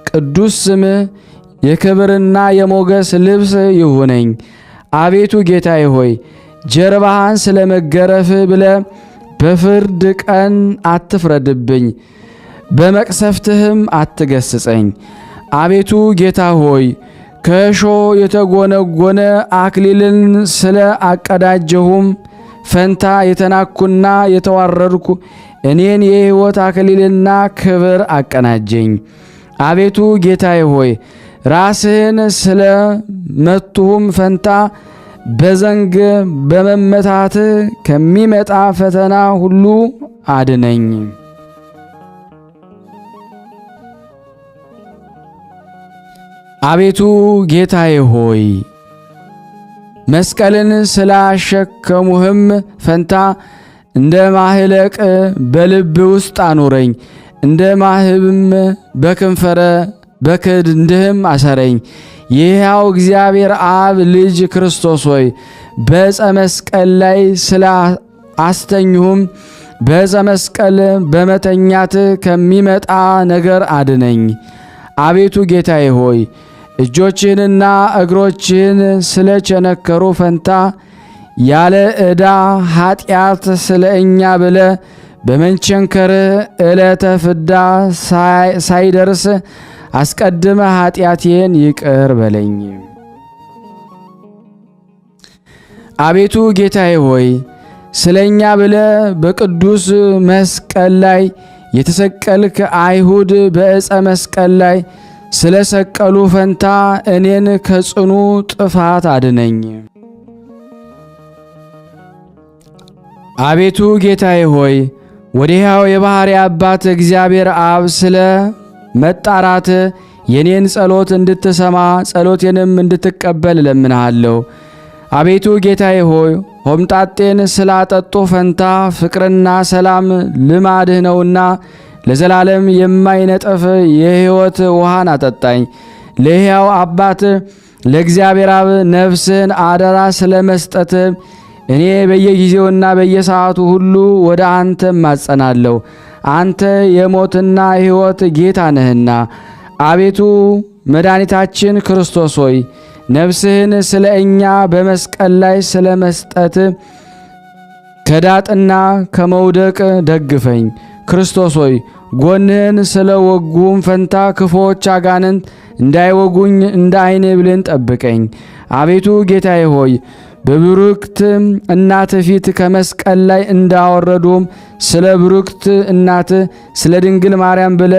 ቅዱስ ስምህ የክብርና የሞገስ ልብስ ይሁነኝ። አቤቱ ጌታዬ ሆይ ጀርባህን ስለ መገረፍ ብለ በፍርድ ቀን አትፍረድብኝ፣ በመቅሰፍትህም አትገስጸኝ። አቤቱ ጌታ ሆይ ከእሾህ የተጎነጎነ አክሊልን ስለ አቀዳጀሁም ፈንታ የተናኩና የተዋረድኩ እኔን የሕይወት አክሊልና ክብር አቀናጀኝ። አቤቱ ጌታዬ ሆይ ራስህን ስለ መቱሁም ፈንታ በዘንግ በመመታት ከሚመጣ ፈተና ሁሉ አድነኝ። አቤቱ ጌታዬ ሆይ መስቀልን ስላሸከሙህም ፈንታ እንደ ማህለቅ በልብ ውስጥ አኑረኝ፣ እንደ ማህብም በከንፈረ በክንድህም አሰረኝ። የሕያው እግዚአብሔር አብ ልጅ ክርስቶስ ሆይ በዕፀ መስቀል ላይ ስለ አስተኝሁም በዕፀ መስቀል በመተኛት ከሚመጣ ነገር አድነኝ። አቤቱ ጌታዬ ሆይ እጆችህንና እግሮችህን ስለ ቸነከሩ ፈንታ ያለ ዕዳ ኃጢአት ስለ እኛ ብለ በመንቸንከርህ ዕለተ ፍዳ ሳይደርስ አስቀድመ ኃጢአቴን ይቅር በለኝ። አቤቱ ጌታዬ ሆይ ስለ እኛ ብለ በቅዱስ መስቀል ላይ የተሰቀልክ አይሁድ በዕፀ መስቀል ላይ ስለ ሰቀሉ ፈንታ እኔን ከጽኑ ጥፋት አድነኝ። አቤቱ ጌታዬ ሆይ ወደ ሕያው የባሕርይ አባት እግዚአብሔር አብ ስለ መጣራት የኔን ጸሎት እንድትሰማ ጸሎቴንም እንድትቀበል እለምንሃለሁ። አቤቱ ጌታዬ ሆይ ሆምጣጤን ስላጠጡ ፈንታ ፍቅርና ሰላም ልማድህ ነውና ለዘላለም የማይነጠፍ የሕይወት ውሃን አጠጣኝ። ለሕያው አባት ለእግዚአብሔር አብ ነፍስን አደራ ስለ መስጠት እኔ በየጊዜውና በየሰዓቱ ሁሉ ወደ አንተ እማጸናለሁ። አንተ የሞትና ሕይወት ጌታ ነህና። አቤቱ መድኃኒታችን ክርስቶስ ሆይ ነፍስህን ስለ እኛ በመስቀል ላይ ስለ መስጠት ከዳጥና ከመውደቅ ደግፈኝ። ክርስቶስ ሆይ ጎንህን ስለ ወጉም ፈንታ ክፉዎች አጋንንት እንዳይወጉኝ እንደ ዓይን ብሌን ጠብቀኝ። አቤቱ ጌታዬ ሆይ በብሩክት እናት ፊት ከመስቀል ላይ እንዳወረዱም ስለ ብሩክት እናት ስለ ድንግል ማርያም ብለ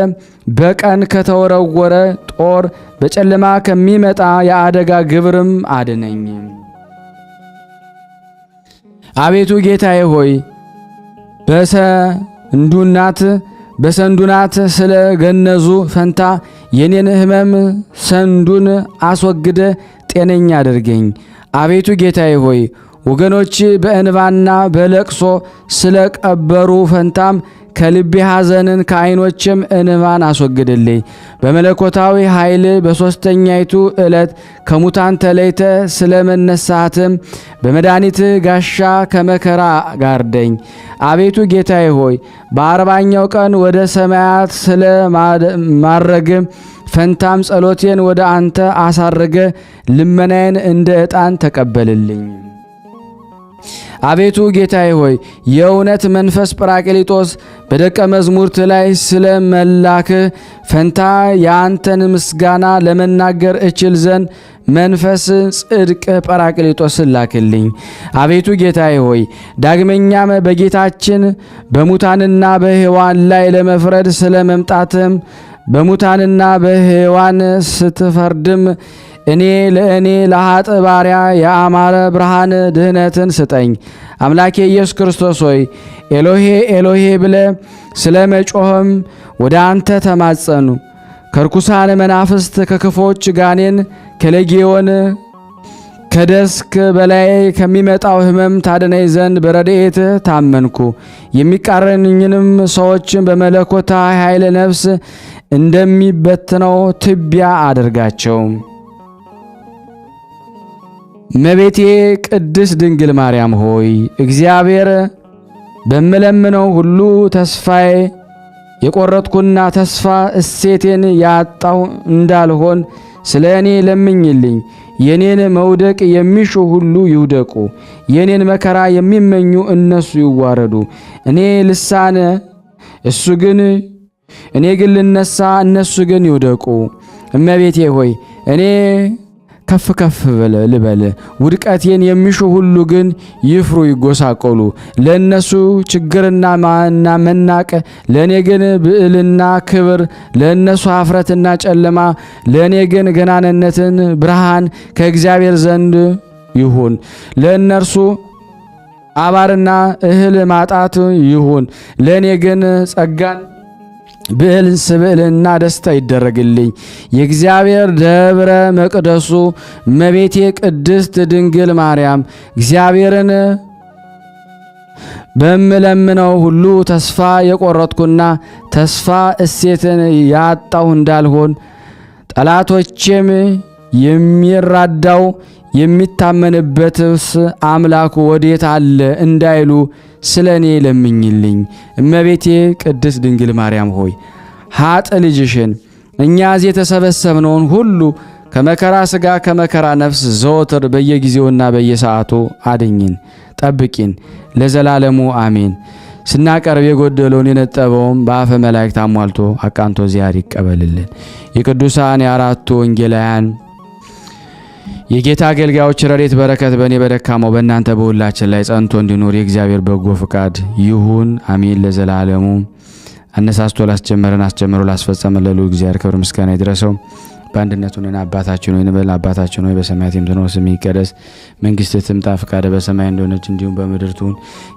በቀን ከተወረወረ ጦር በጨለማ ከሚመጣ የአደጋ ግብርም አድነኝ። አቤቱ ጌታዬ ሆይ በሰንዱናት ስለ ገነዙ ፈንታ የኔን ሕመም ሰንዱን አስወግደ ጤነኛ አድርገኝ። አቤቱ ጌታዬ ሆይ ወገኖች በእንባና በለቅሶ ስለ ቀበሩ ፈንታም ከልቤ ሐዘንን ከዓይኖችም እንባን አስወግድልኝ። በመለኮታዊ ኃይል በሦስተኛይቱ ዕለት ከሙታን ተለይተ ስለ መነሳትም በመድኃኒት ጋሻ ከመከራ ጋርደኝ። አቤቱ ጌታዬ ሆይ በ40ኛው ቀን ወደ ሰማያት ስለ ማረግ ፈንታም ጸሎቴን ወደ አንተ አሳረገ ልመናዬን እንደ ዕጣን ተቀበልልኝ። አቤቱ ጌታዬ ሆይ የእውነት መንፈስ ጰራቅሊጦስ በደቀ መዝሙርት ላይ ስለ መላክ ፈንታ የአንተን ምስጋና ለመናገር እችል ዘንድ መንፈስ ጽድቅ ጰራቅሊጦስ ላክልኝ። አቤቱ ጌታዬ ሆይ ዳግመኛም በጌታችን በሙታንና በሕያዋን ላይ ለመፍረድ ስለ መምጣትም በሙታንና በሕያዋን ስትፈርድም እኔ ለኃጥ ባሪያ የአማረ ብርሃን ድህነትን ስጠኝ። አምላኬ ኢየሱስ ክርስቶስ ሆይ ኤሎሄ ኤሎሄ ብለ ስለ መጮህም ወደ አንተ ተማጸኑ። ከርኩሳን መናፍስት ከክፎች ጋኔን ከሌጊዮን ከደስክ በላይ ከሚመጣው ሕመም ታድነኝ ዘንድ በረድኤት ታመንኩ። የሚቃረኑኝንም ሰዎችን በመለኮታዊ ኃይል ነፍስ እንደሚበትነው ትቢያ አድርጋቸው። እመቤቴ ቅድስት ድንግል ማርያም ሆይ እግዚአብሔር በምለምነው ሁሉ ተስፋዬ የቆረጥኩና ተስፋ እሴቴን ያጣው እንዳልሆን ስለ እኔ ለምኝልኝ። የኔን መውደቅ የሚሹ ሁሉ ይውደቁ፣ የኔን መከራ የሚመኙ እነሱ ይዋረዱ። እኔ ግን ልነሳ፣ እነሱ ግን ይውደቁ። እመቤቴ ሆይ እኔ ከፍ ከፍ ልበል፣ ውድቀቴን የሚሹ ሁሉ ግን ይፍሩ ይጎሳቆሉ። ለእነሱ ችግርና መናቅ፣ ለእኔ ግን ብዕልና ክብር። ለእነሱ ኀፍረትና ጨለማ፣ ለእኔ ግን ገናንነትን ብርሃን ከእግዚአብሔር ዘንድ ይሁን። ለእነርሱ አባርና እህል ማጣት ይሁን፣ ለእኔ ግን ጸጋን ብዕል ስብዕልና ደስታ ይደረግልኝ። የእግዚአብሔር ደብረ መቅደሱ እመቤቴ ቅድስት ድንግል ማርያም እግዚአብሔርን በምለምነው ሁሉ ተስፋ የቆረጥኩና ተስፋ እሴትን ያጣሁ እንዳልሆን ጠላቶቼም የሚራዳው የሚታመንበትስ አምላኩ ወዴት አለ እንዳይሉ ስለ እኔ ለምኝልኝ። እመቤቴ ቅድስት ድንግል ማርያም ሆይ ኃጥ ልጅሽን እኛ እዚህ የተሰበሰብነውን ሁሉ ከመከራ ሥጋ ከመከራ ነፍስ ዘወትር በየጊዜውና በየሰዓቱ አድኝን፣ ጠብቂን ለዘላለሙ አሜን። ስናቀርብ የጎደለውን የነጠበውን በአፈ መላእክት አሟልቶ አቃንቶ ዚያር ይቀበልልን። የቅዱሳን የአራቱ ወንጌላውያን የጌታ አገልጋዮች ረድኤት በረከት በእኔ በደካማው በእናንተ በሁላችን ላይ ጸንቶ እንዲኖር የእግዚአብሔር በጎ ፍቃድ ይሁን አሜን። ለዘላለሙ አነሳስቶ ላስጀመረን አስጀምሮ ላስፈጸመን ለልዑል እግዚአብሔር ክብር ምስጋና ይድረሰው። በአንድነት ሆነን አባታችን ሆይ እንበል። አባታችን ሆይ በሰማያት የምትኖር ስምህ ይቀደስ፣ መንግሥትህ ትምጣ፣ ፈቃድህ በሰማይ እንደሆነች እንዲሁም በምድር ትሁን።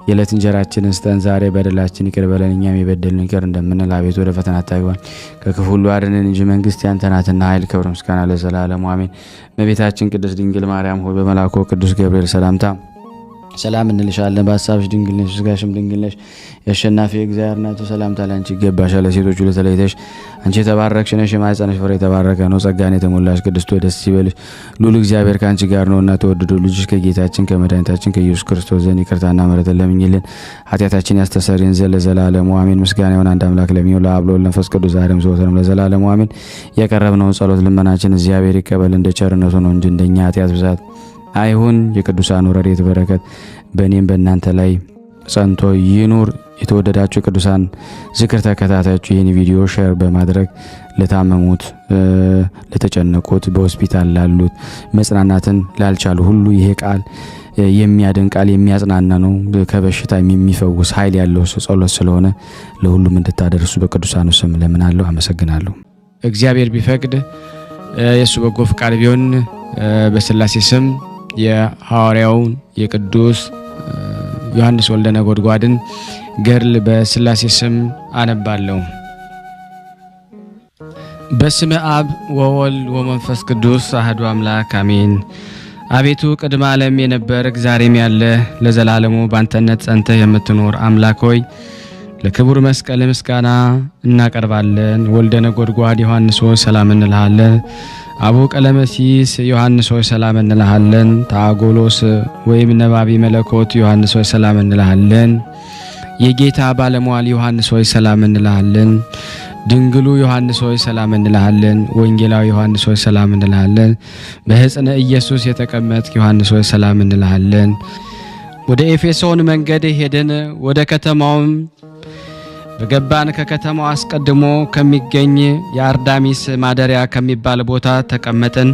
የዕለት እንጀራችንን ስጠን ዛሬ፣ በደላችን ይቅር በለን እኛም የበደሉንን ይቅር እንደምንል፣ አቤቱ ወደ ፈተና አታግባን ከክፉ ሁሉ አድነን እንጂ መንግሥት ያንተ ናትና ኃይል፣ ክብር፣ ምስጋና ለዘላለሙ አሜን። እመቤታችን ቅድስት ድንግል ማርያም ሆይ በመልአኩ ቅዱስ ገብርኤል ሰላምታ ሰላም እንልሻለን። በሐሳብሽ ድንግል ነሽ፣ በሥጋሽም ድንግል ነሽ። የአሸናፊ እግዚአብሔር እናቱ ሰላምታ ላንቺ ይገባሻል። ከሴቶች ሁሉ ተለይተሽ አንቺ የተባረክሽ ነሽ፣ የማኅፀንሽ ፍሬ የተባረከ ነው። ጸጋን የተሞላሽ ቅድስት ሆይ ደስ ይበልሽ፣ ልዑል እግዚአብሔር ከአንቺ ጋር ነውና ተወደደው ልጅሽ ከጌታችን ከመድኃኒታችን ከኢየሱስ ክርስቶስ ዘንድ ይቅርታና ምሕረትን ለምኝልን ኃጢአታችን ያስተሰርይን ዘንድ ለዘላለሙ አሜን። ምስጋና ይሁን አንድ አምላክ ለሚሆን ለአብ ለወልድ ለመንፈስ ቅዱስ ዛሬም ዘወትርም ለዘላለሙ አሜን። ያቀረብነውን ጸሎት ልመናችን እግዚአብሔር ይቀበል እንደ ቸርነቱ ነው እንጂ እንደኛ ኃጢአት ብዛት አይሁን። የቅዱሳኑ ረድኤት በረከት በእኔም በእናንተ ላይ ጸንቶ ይኑር። የተወደዳችሁ የቅዱሳን ዝክር ተከታታዮች ይህን ቪዲዮ ሼር በማድረግ ለታመሙት፣ ለተጨነቁት፣ በሆስፒታል ላሉት፣ መጽናናትን ላልቻሉ ሁሉ ይሄ ቃል የሚያድን ቃል የሚያጽናና ነው። ከበሽታ የሚፈውስ ኃይል ያለው ጸሎት ስለሆነ ለሁሉም እንድታደርሱ በቅዱሳኑ ስም ለምናለሁ። አመሰግናለሁ። እግዚአብሔር ቢፈቅድ የእሱ በጎ ፍቃድ ቢሆን በሥላሴ ስም የሐዋርያውን የቅዱስ ዮሐንስ ወልደ ነጎድጓድን ገድል በሥላሴ ስም አነባለሁ። በስመ አብ ወወልድ ወመንፈስ ቅዱስ አሐዱ አምላክ አሜን። አቤቱ ቅድመ ዓለም የነበርክ ዛሬም ያለ ለዘላለሙ ባንተነት ጸንተህ የምትኖር አምላክ ሆይ ለክቡር መስቀል ምስጋና እናቀርባለን። ወልደ ነጎድጓድ ዮሐንስ ሆይ ሰላም እንልሃለን። አቡ ቀለመሲስ ዮሐንስ ሆይ ሰላም እንልሃለን። ታጎሎስ ወይም ነባቢ መለኮት ዮሐንስ ሆይ ሰላም እንልሃለን። የጌታ ባለሟል ዮሐንስ ሆይ ሰላም እንልሃለን። ድንግሉ ዮሐንስ ሆይ ሰላም እንልሃለን። ወንጌላዊ ዮሐንስ ሆይ ሰላም እንልሃለን። በሕፅነ ኢየሱስ የተቀመጥክ ዮሐንስ ሆይ ሰላም እንልሃለን። ወደ ኤፌሶን መንገድ ሄደን ወደ ከተማውም በገባን ከከተማው አስቀድሞ ከሚገኝ የአርዳሚስ ማደሪያ ከሚባል ቦታ ተቀመጥን።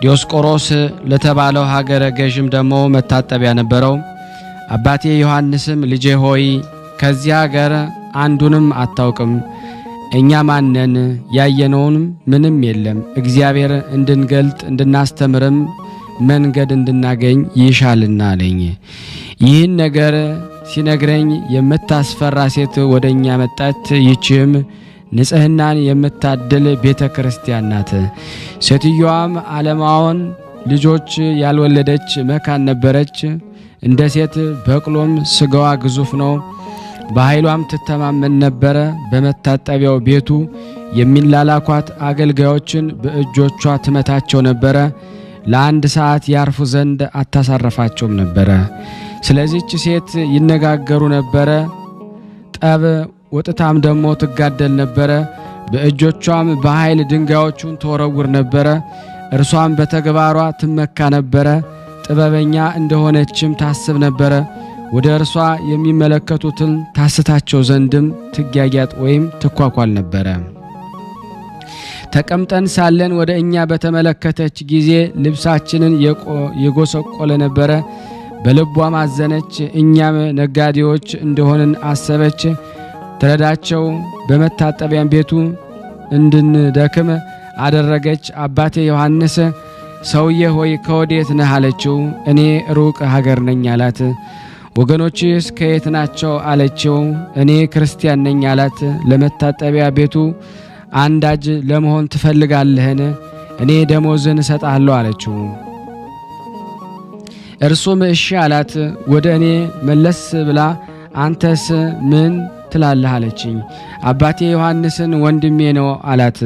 ዲዮስቆሮስ ለተባለው ሀገረ ገዥም ደግሞ መታጠቢያ ነበረው። አባቴ ዮሐንስም ልጄ ሆይ ከዚህ ሀገር አንዱንም አታውቅም፣ እኛ ማነን? ያየነውንም ምንም የለም። እግዚአብሔር እንድንገልጥ እንድናስተምርም መንገድ እንድናገኝ ይሻልና አለኝ። ይህን ነገር ሲነግረኝ የምታስፈራ ሴት ወደኛ መጣች። ይህችም ንጽህናን የምታድል ቤተ ክርስቲያን ናት። ሴትዮዋም ዓለማውን ልጆች ያልወለደች መካን ነበረች። እንደ ሴት በቅሎም ስጋዋ ግዙፍ ነው። በኃይሏም ትተማመን ነበረ። በመታጠቢያው ቤቱ የሚላላኳት አገልጋዮችን በእጆቿ ትመታቸው ነበረ። ለአንድ ሰዓት ያርፉ ዘንድ አታሳረፋቸውም ነበረ። ስለዚህች ሴት ይነጋገሩ ነበረ። ጠብ ወጥታም ደግሞ ትጋደል ነበረ። በእጆቿም በኃይል ድንጋዮቹን ተወረውር ነበረ። እርሷም በተግባሯ ትመካ ነበረ። ጥበበኛ እንደሆነችም ታስብ ነበረ። ወደ እርሷ የሚመለከቱትን ታስታቸው ዘንድም ትጋጊያጥ ወይም ትኳኳል ነበረ። ተቀምጠን ሳለን ወደ እኛ በተመለከተች ጊዜ ልብሳችንን የጎሰቆለ ነበረ። በልቧም አዘነች። እኛም ነጋዴዎች እንደሆንን አሰበች። ትረዳቸው በመታጠቢያም ቤቱ እንድንደክም አደረገች። አባቴ ዮሐንስ ሰውዬ ሆይ ከወዴት ነህ አለችው። እኔ ሩቅ ሀገር ነኝ አላት። ወገኖችስ ከየት ናቸው አለችው። እኔ ክርስቲያን ነኝ አላት። ለመታጠቢያ ቤቱ አንዳጅ ለመሆን ትፈልጋለህን? እኔ ደሞዝን እሰጣለሁ አለችው። እርሱም እሺ አላት። ወደ እኔ መለስ ብላ አንተስ ምን ትላለህ አለችኝ። አባቴ ዮሐንስን ወንድሜ ነው አላት።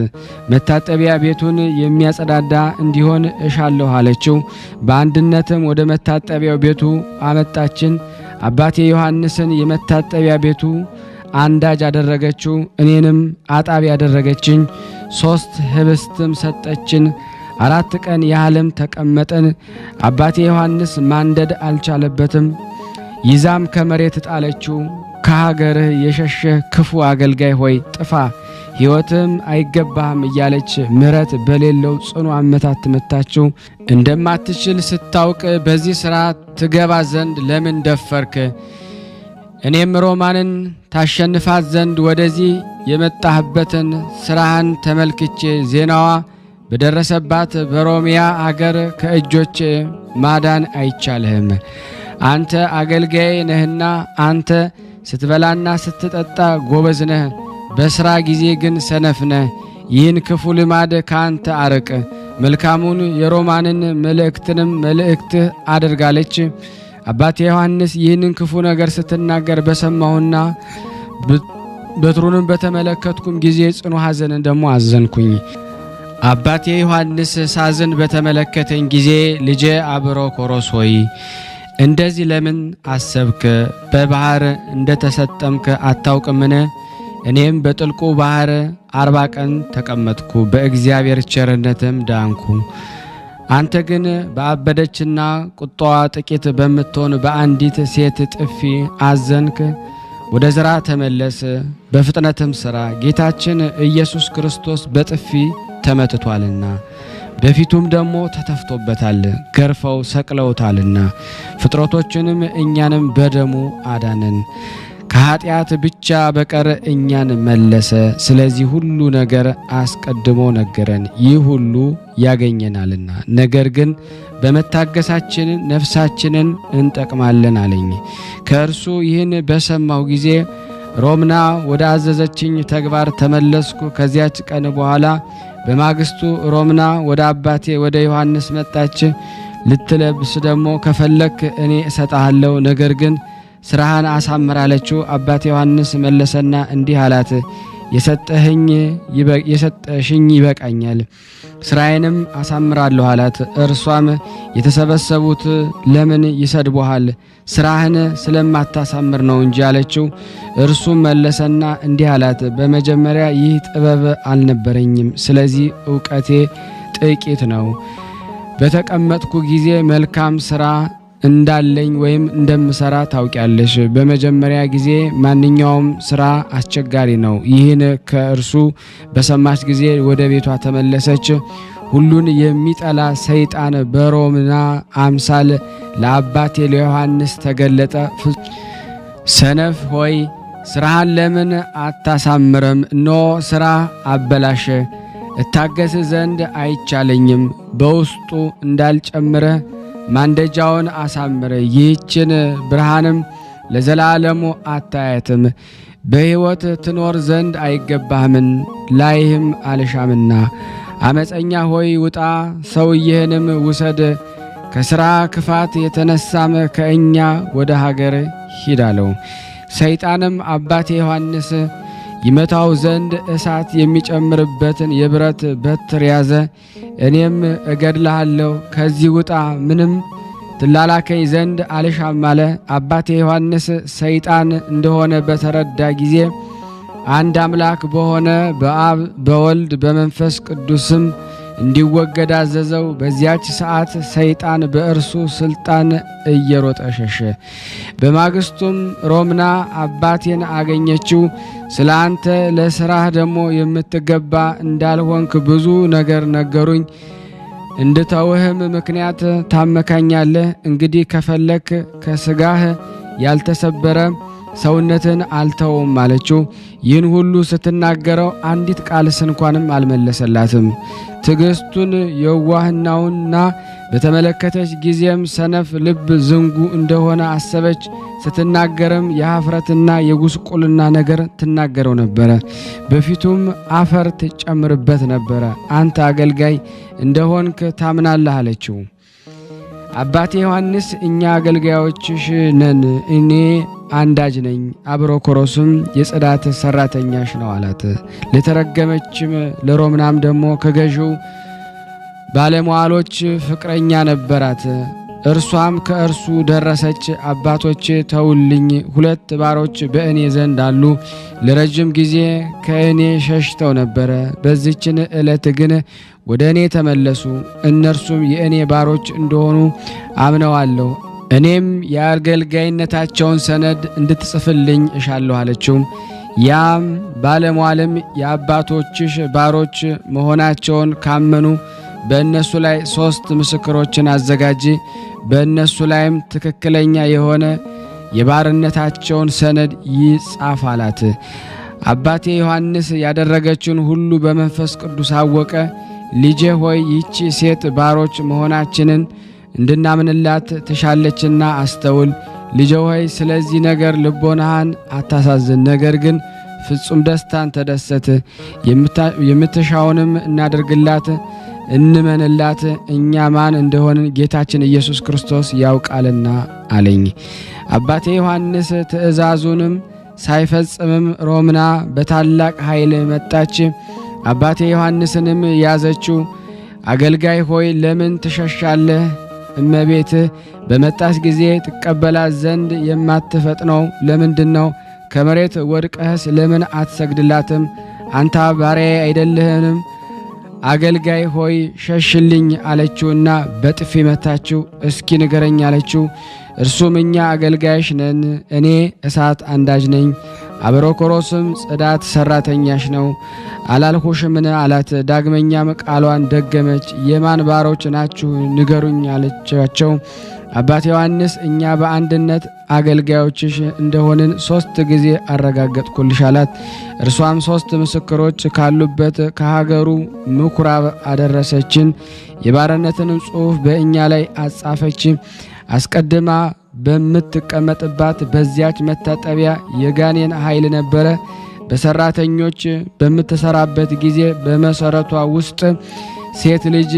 መታጠቢያ ቤቱን የሚያጸዳዳ እንዲሆን እሻለሁ አለችው። በአንድነትም ወደ መታጠቢያው ቤቱ አመጣችን። አባቴ ዮሐንስን የመታጠቢያ ቤቱ አንዳጅ አደረገችው፣ እኔንም አጣቢ አደረገችኝ። 3 ህብስትም ሰጠችን። 4 ቀን ያህልም ተቀመጠን። አባቴ ዮሐንስ ማንደድ አልቻለበትም። ይዛም ከመሬት ጣለችው። ከሀገርህ የሸሸህ ክፉ አገልጋይ ሆይ ጥፋ፣ ሕይወትም አይገባህም እያለች ምሕረት በሌለው ጽኑ አመታት መታችው። እንደማትችል ስታውቅ በዚህ ሥራ ትገባ ዘንድ ለምን ደፈርክ? እኔም ሮማንን ታሸንፋት ዘንድ ወደዚህ የመጣህበትን ሥራህን ተመልክቼ ዜናዋ በደረሰባት በሮሚያ አገር ከእጆች ማዳን አይቻልህም። አንተ አገልጋይ ነህና አንተ ስትበላና ስትጠጣ ጎበዝ ነህ፣ በሥራ ጊዜ ግን ሰነፍ ነህ። ይህን ክፉ ልማድ ካንተ አርቅ። መልካሙን የሮማንን መልእክትንም መልእክትህ አድርጋለች። አባቴ ዮሐንስ ይህንን ክፉ ነገር ስትናገር በሰማሁና በትሩንም በተመለከትኩም ጊዜ ጽኑ ሐዘንን ደሞ አዘንኩኝ። አባቴ ዮሐንስ ሳዝን በተመለከተኝ ጊዜ ልጄ አብሮኮሮስ ሆይ እንደዚህ ለምን አሰብክ? በባህር እንደተሰጠምክ አታውቅምን? እኔም በጥልቁ ባህር 40 ቀን ተቀመጥኩ፣ በእግዚአብሔር ቸርነትም ዳንኩ። አንተ ግን በአበደችና ቁጣዋ ጥቂት በምትሆን በአንዲት ሴት ጥፊ አዘንክ። ወደ ሥራ ተመለስ፣ በፍጥነትም ሥራ። ጌታችን ኢየሱስ ክርስቶስ በጥፊ ተመትቷልና በፊቱም ደግሞ ተተፍቶበታል፣ ገርፈው ሰቅለውታልና። ፍጥረቶችንም እኛንም በደሙ አዳነን። ከኃጢአት ብቻ በቀር እኛን መለሰ። ስለዚህ ሁሉ ነገር አስቀድሞ ነገረን፣ ይህ ሁሉ ያገኘናልና። ነገር ግን በመታገሳችን ነፍሳችንን እንጠቅማለን አለኝ። ከእርሱ ይህን በሰማሁ ጊዜ ሮምና ወደ አዘዘችኝ ተግባር ተመለስኩ። ከዚያች ቀን በኋላ በማግስቱ ሮምና ወደ አባቴ ወደ ዮሐንስ መጣች። ልትለብስ ደግሞ ከፈለክ እኔ እሰጣለሁ፣ ነገር ግን ስራህን አሳምር አለችው። አባቴ ዮሐንስ መለሰና እንዲህ አላት፣ የሰጠሽኝ ይበቃኛል፣ ስራዬንም አሳምራለሁ አላት። እርሷም የተሰበሰቡት ለምን ይሰድቡሃል? ስራህን ስለማታሳምር ነው እንጂ አለችው። እርሱም መለሰና እንዲህ አላት፣ በመጀመሪያ ይህ ጥበብ አልነበረኝም፣ ስለዚህ ዕውቀቴ ጥቂት ነው። በተቀመጥኩ ጊዜ መልካም ስራ እንዳለኝ ወይም እንደምሰራ ታውቂያለሽ። በመጀመሪያ ጊዜ ማንኛውም ስራ አስቸጋሪ ነው። ይህን ከእርሱ በሰማች ጊዜ ወደ ቤቷ ተመለሰች። ሁሉን የሚጠላ ሰይጣን በሮምና አምሳል ለአባቴ ለዮሐንስ ተገለጠ። ሰነፍ ሆይ ስራህን ለምን አታሳምርም? እነሆ ስራ አበላሸ። እታገስ ዘንድ አይቻለኝም። በውስጡ እንዳልጨምረ ማንደጃውን አሳምረ፣ ይህችን ብርሃንም ለዘላለሙ አታያትም። በሕይወት ትኖር ዘንድ አይገባህምን? ላይህም አልሻምና። አመፀኛ ሆይ ውጣ፣ ሰውየህንም ውሰድ፣ ከሥራ ክፋት የተነሳም ከእኛ ወደ ሀገር ሂድ አለው። ሰይጣንም አባቴ ዮሐንስ ይመታው ዘንድ እሳት የሚጨምርበትን የብረት በትር ያዘ። እኔም እገድልሃለሁ፣ ከዚህ ውጣ፣ ምንም ትላላከኝ ዘንድ አልሻም አለ። አባቴ ዮሐንስ ሰይጣን እንደሆነ በተረዳ ጊዜ አንድ አምላክ በሆነ በአብ በወልድ በመንፈስ ቅዱስም እንዲወገድ አዘዘው። በዚያች ሰዓት ሰይጣን በእርሱ ስልጣን እየሮጠ ሸሸ። በማግስቱም ሮምና አባቴን አገኘችው። ስለ አንተ ለሥራህ ደግሞ የምትገባ እንዳልሆንክ ብዙ ነገር ነገሩኝ። እንድተውህም ምክንያት ታመካኛለህ። እንግዲህ ከፈለክ ከሥጋህ ያልተሰበረ ሰውነትን አልተውም አለችው። ይህን ሁሉ ስትናገረው አንዲት ቃልስ እንኳንም አልመለሰላትም። ትዕግስቱን የዋህናውና በተመለከተች ጊዜም ሰነፍ ልብ ዝንጉ እንደሆነ አሰበች። ስትናገርም የኀፍረትና የጉስቁልና ነገር ትናገረው ነበረ። በፊቱም አፈር ትጨምርበት ነበረ። አንተ አገልጋይ እንደሆንክ ታምናለህ አለችው። አባቴ ዮሐንስ እኛ አገልጋዮችሽ ነን፣ እኔ አንዳጅ ነኝ፣ አብሮኮሮስም የጽዳት ሰራተኛሽ ነው አላት። ለተረገመችም ለሮምናም ደግሞ ከገዢው ባለሟሎች ፍቅረኛ ነበራት። እርሷም ከእርሱ ደረሰች። አባቶች ተውልኝ፣ 2 ባሮች በእኔ ዘንድ አሉ፣ ለረጅም ጊዜ ከእኔ ሸሽተው ነበረ። በዚችን ዕለት ግን ወደ እኔ ተመለሱ። እነርሱም የእኔ ባሮች እንደሆኑ አምነዋለሁ። እኔም የአገልጋይነታቸውን ሰነድ እንድትጽፍልኝ እሻለሁ አለችው። ያም ባለሟልም የአባቶችሽ ባሮች መሆናቸውን ካመኑ በእነሱ ላይ 3 ምስክሮችን አዘጋጂ፣ በእነሱ ላይም ትክክለኛ የሆነ የባርነታቸውን ሰነድ ይጻፍ አላት። አባቴ ዮሐንስ ያደረገችውን ሁሉ በመንፈስ ቅዱስ አወቀ። ልጄ ሆይ ይህች ሴት ባሮች መሆናችንን እንድናምንላት ትሻለችና አስተውል። ልጄ ሆይ ስለዚህ ነገር ልቦናህን አታሳዝን፣ ነገር ግን ፍጹም ደስታን ተደሰት። የምትሻውንም እናደርግላት፣ እንመንላት። እኛ ማን እንደሆንን ጌታችን ኢየሱስ ክርስቶስ ያውቃልና አለኝ። አባቴ ዮሐንስ ትእዛዙንም ሳይፈጽምም ሮምና በታላቅ ኃይል መጣች። አባቴ ዮሐንስንም ያዘችው። አገልጋይ ሆይ ለምን ትሸሻለህ? እመቤትህ በመጣች ጊዜ ትቀበላት ዘንድ የማትፈጥነው ለምንድን ነው? ከመሬት ወድቀህስ ለምን አትሰግድላትም? አንተ ባሪያዬ አይደለህንም? አገልጋይ ሆይ ሸሽልኝ አለችውና በጥፊ መታችው። እስኪ ንገረኝ አለችው። እርሱም እኛ አገልጋይሽ ነን፣ እኔ እሳት አንዳጅ ነኝ፣ አብሮኮሮስም ጽዳት ሰራተኛሽ ነው አላልሁሽምን አላት። ዳግመኛም ቃሏን ደገመች። የማን ባሮች ናችሁ ንገሩኝ አለቻቸው። አባት ዮሐንስ እኛ በአንድነት አገልጋዮችሽ እንደሆንን 3 ጊዜ አረጋገጥኩልሽ አላት። እርሷም 3 ምስክሮች ካሉበት ከሀገሩ ምኩራብ አደረሰችን። የባርነትንም ጽሑፍ በእኛ ላይ አጻፈች። አስቀድማ በምትቀመጥባት በዚያች መታጠቢያ የጋኔን ኃይል ነበረ። በሰራተኞች በምትሰራበት ጊዜ በመሰረቷ ውስጥ ሴት ልጅ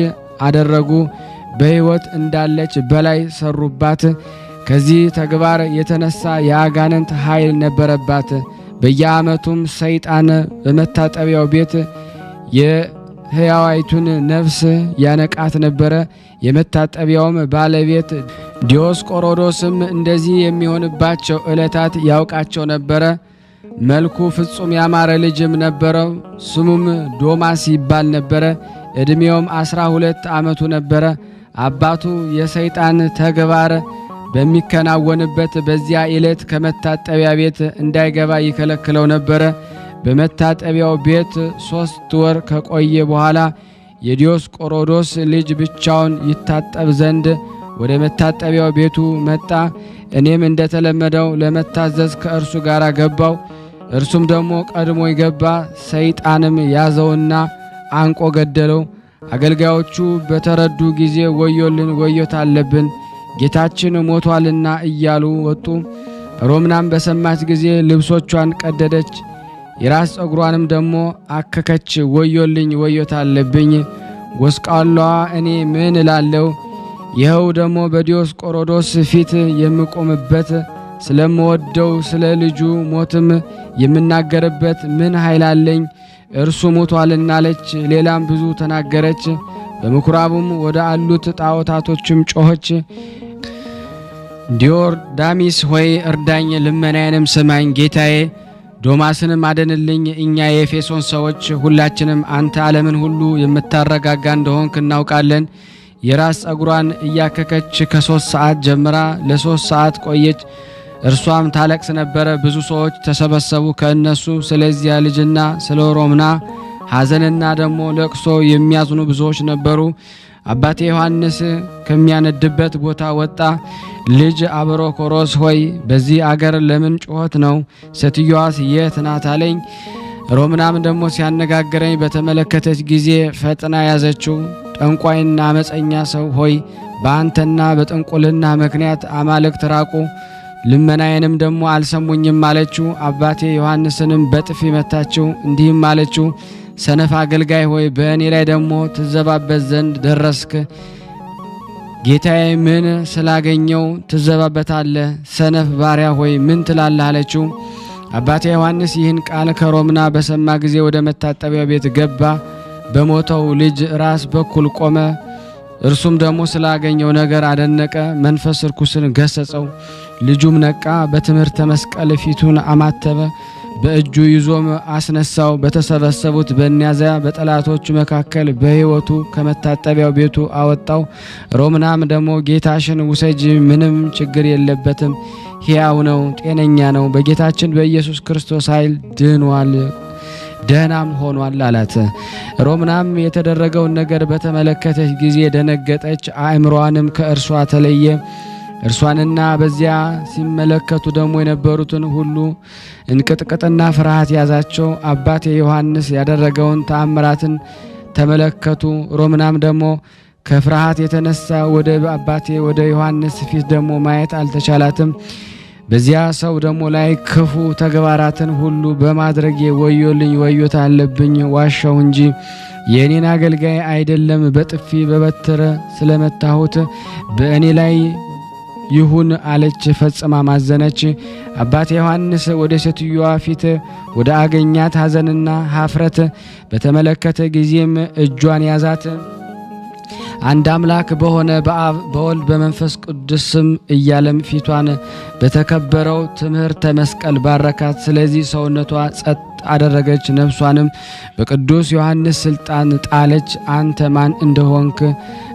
አደረጉ። በሕይወት እንዳለች በላይ ሰሩባት። ከዚህ ተግባር የተነሳ የአጋንንት ኃይል ነበረባት። በየዓመቱም ሰይጣን በመታጠቢያው ቤት የሕያዋይቱን ነፍስ ያነቃት ነበረ። የመታጠቢያውም ባለቤት ዲዮስቆሮዶስም እንደዚህ የሚሆንባቸው ዕለታት ያውቃቸው ነበረ። መልኩ ፍጹም ያማረ ልጅም ነበረው። ስሙም ዶማስ ይባል ነበረ። ዕድሜውም 12 ዓመቱ ነበረ። አባቱ የሰይጣን ተግባር በሚከናወንበት በዚያ ዕለት ከመታጠቢያ ቤት እንዳይገባ ይከለክለው ነበረ። በመታጠቢያው ቤት 3 ወር ከቆየ በኋላ የዲዮስቆሮዶስ ልጅ ብቻውን ይታጠብ ዘንድ ወደ መታጠቢያው ቤቱ መጣ። እኔም እንደተለመደው ለመታዘዝ ከእርሱ ጋር ገባው። እርሱም ደግሞ ቀድሞ ይገባ። ሰይጣንም ያዘውና አንቆ ገደለው። አገልጋዮቹ በተረዱ ጊዜ ወዮልን፣ ወዮት አለብን፣ ጌታችን ሞቷልና እያሉ ወጡ። ሮምናም በሰማች ጊዜ ልብሶቿን ቀደደች፣ የራስ ጸጉሯንም ደግሞ አከከች። ወዮልኝ፣ ወዮት አለብኝ፣ ጎስቋላዋ እኔ ምን እላለሁ? ይኸው ደግሞ በዲዮስቆሮዶስ ፊት የምቆምበት ስለምወደው ስለ ልጁ ሞትም የምናገርበት ምን ኃይል አለኝ? እርሱ ሞቷልና አለች። ሌላም ብዙ ተናገረች። በምኩራቡም ወደ አሉት ጣዖታቶችም ጮኸች። ዲዮርዳሚስ ሆይ እርዳኝ፣ ልመናዬንም ስማኝ። ጌታዬ ዶማስንም አደንልኝ። እኛ የኤፌሶን ሰዎች ሁላችንም አንተ ዓለምን ሁሉ የምታረጋጋ እንደሆንክ እናውቃለን። የራስ ጸጉሯን እያከከች ከ3 ሰዓት ጀምራ ለ3 ሰዓት ቆየች። እርሷም ታለቅስ ነበረ። ብዙ ሰዎች ተሰበሰቡ። ከእነሱ ስለዚያ ልጅና ስለ ሮምና ሐዘንና ደግሞ ለቅሶ የሚያዝኑ ብዙዎች ነበሩ። አባቴ ዮሐንስ ከሚያነድበት ቦታ ወጣ። ልጅ አብሮኮሮስ ሆይ በዚህ አገር ለምን ጩኸት ነው? ሴትዮዋስ የት ናት አለኝ። ሮምናም ደግሞ ሲያነጋግረኝ በተመለከተች ጊዜ ፈጥና ያዘችው። ጠንቋይና አመፀኛ ሰው ሆይ በአንተና በጥንቁልና ምክንያት አማልክት ራቁ፣ ልመናዬንም ደግሞ አልሰሙኝም አለችው። አባቴ ዮሐንስንም በጥፊ መታችው፣ እንዲህም አለችው፣ ሰነፍ አገልጋይ ሆይ በእኔ ላይ ደግሞ ትዘባበት ዘንድ ደረስክ። ጌታዬ ምን ስላገኘው ትዘባበታለህ? ሰነፍ ባሪያ ሆይ ምን ትላለህ? አለችው። አባቴ ዮሐንስ ይህን ቃል ከሮምና በሰማ ጊዜ ወደ መታጠቢያው ቤት ገባ። በሞተው ልጅ ራስ በኩል ቆመ። እርሱም ደግሞ ስላገኘው ነገር አደነቀ። መንፈስ ርኩስን ገሰጸው። ልጁም ነቃ። በትምህርተ መስቀል ፊቱን አማተበ። በእጁ ይዞም አስነሳው። በተሰበሰቡት በእኒያዚያ በጠላቶቹ መካከል በሕይወቱ ከመታጠቢያው ቤቱ አወጣው። ሮምናም ደግሞ ጌታሽን ውሰጂ፣ ምንም ችግር የለበትም፣ ሕያው ነው፣ ጤነኛ ነው፣ በጌታችን በኢየሱስ ክርስቶስ ኃይል ድኗል፣ ደህናም ሆኗል አላት። ሮምናም የተደረገውን ነገር በተመለከተች ጊዜ ደነገጠች፣ አእምሮዋንም ከእርሷ ተለየ። እርሷንና በዚያ ሲመለከቱ ደግሞ የነበሩትን ሁሉ እንቅጥቅጥና ፍርሃት ያዛቸው። አባቴ ዮሐንስ ያደረገውን ተአምራትን ተመለከቱ። ሮምናም ደግሞ ከፍርሃት የተነሳ ወደ አባቴ ወደ ዮሐንስ ፊት ደግሞ ማየት አልተቻላትም። በዚያ ሰው ደግሞ ላይ ክፉ ተግባራትን ሁሉ በማድረጌ ወዮልኝ፣ ወዮት አለብኝ፣ ዋሻው እንጂ የእኔን አገልጋይ አይደለም። በጥፊ በበትር ስለመታሁት በእኔ ላይ ይሁን አለች። ፈጽማ ማዘነች። አባቴ ዮሐንስ ወደ ሴትዮዋ ፊት ወደ አገኛት ሐዘንና ኀፍረት በተመለከተ ጊዜም እጇን ያዛት። አንድ አምላክ በሆነ በአብ በወልድ በመንፈስ ቅዱስ ስም እያለም ፊቷን በተከበረው ትምህርተ መስቀል ባረካት። ስለዚህ ሰውነቷ ጸጥ አደረገች፣ ነፍሷንም በቅዱስ ዮሐንስ ስልጣን ጣለች። አንተ ማን እንደሆንክ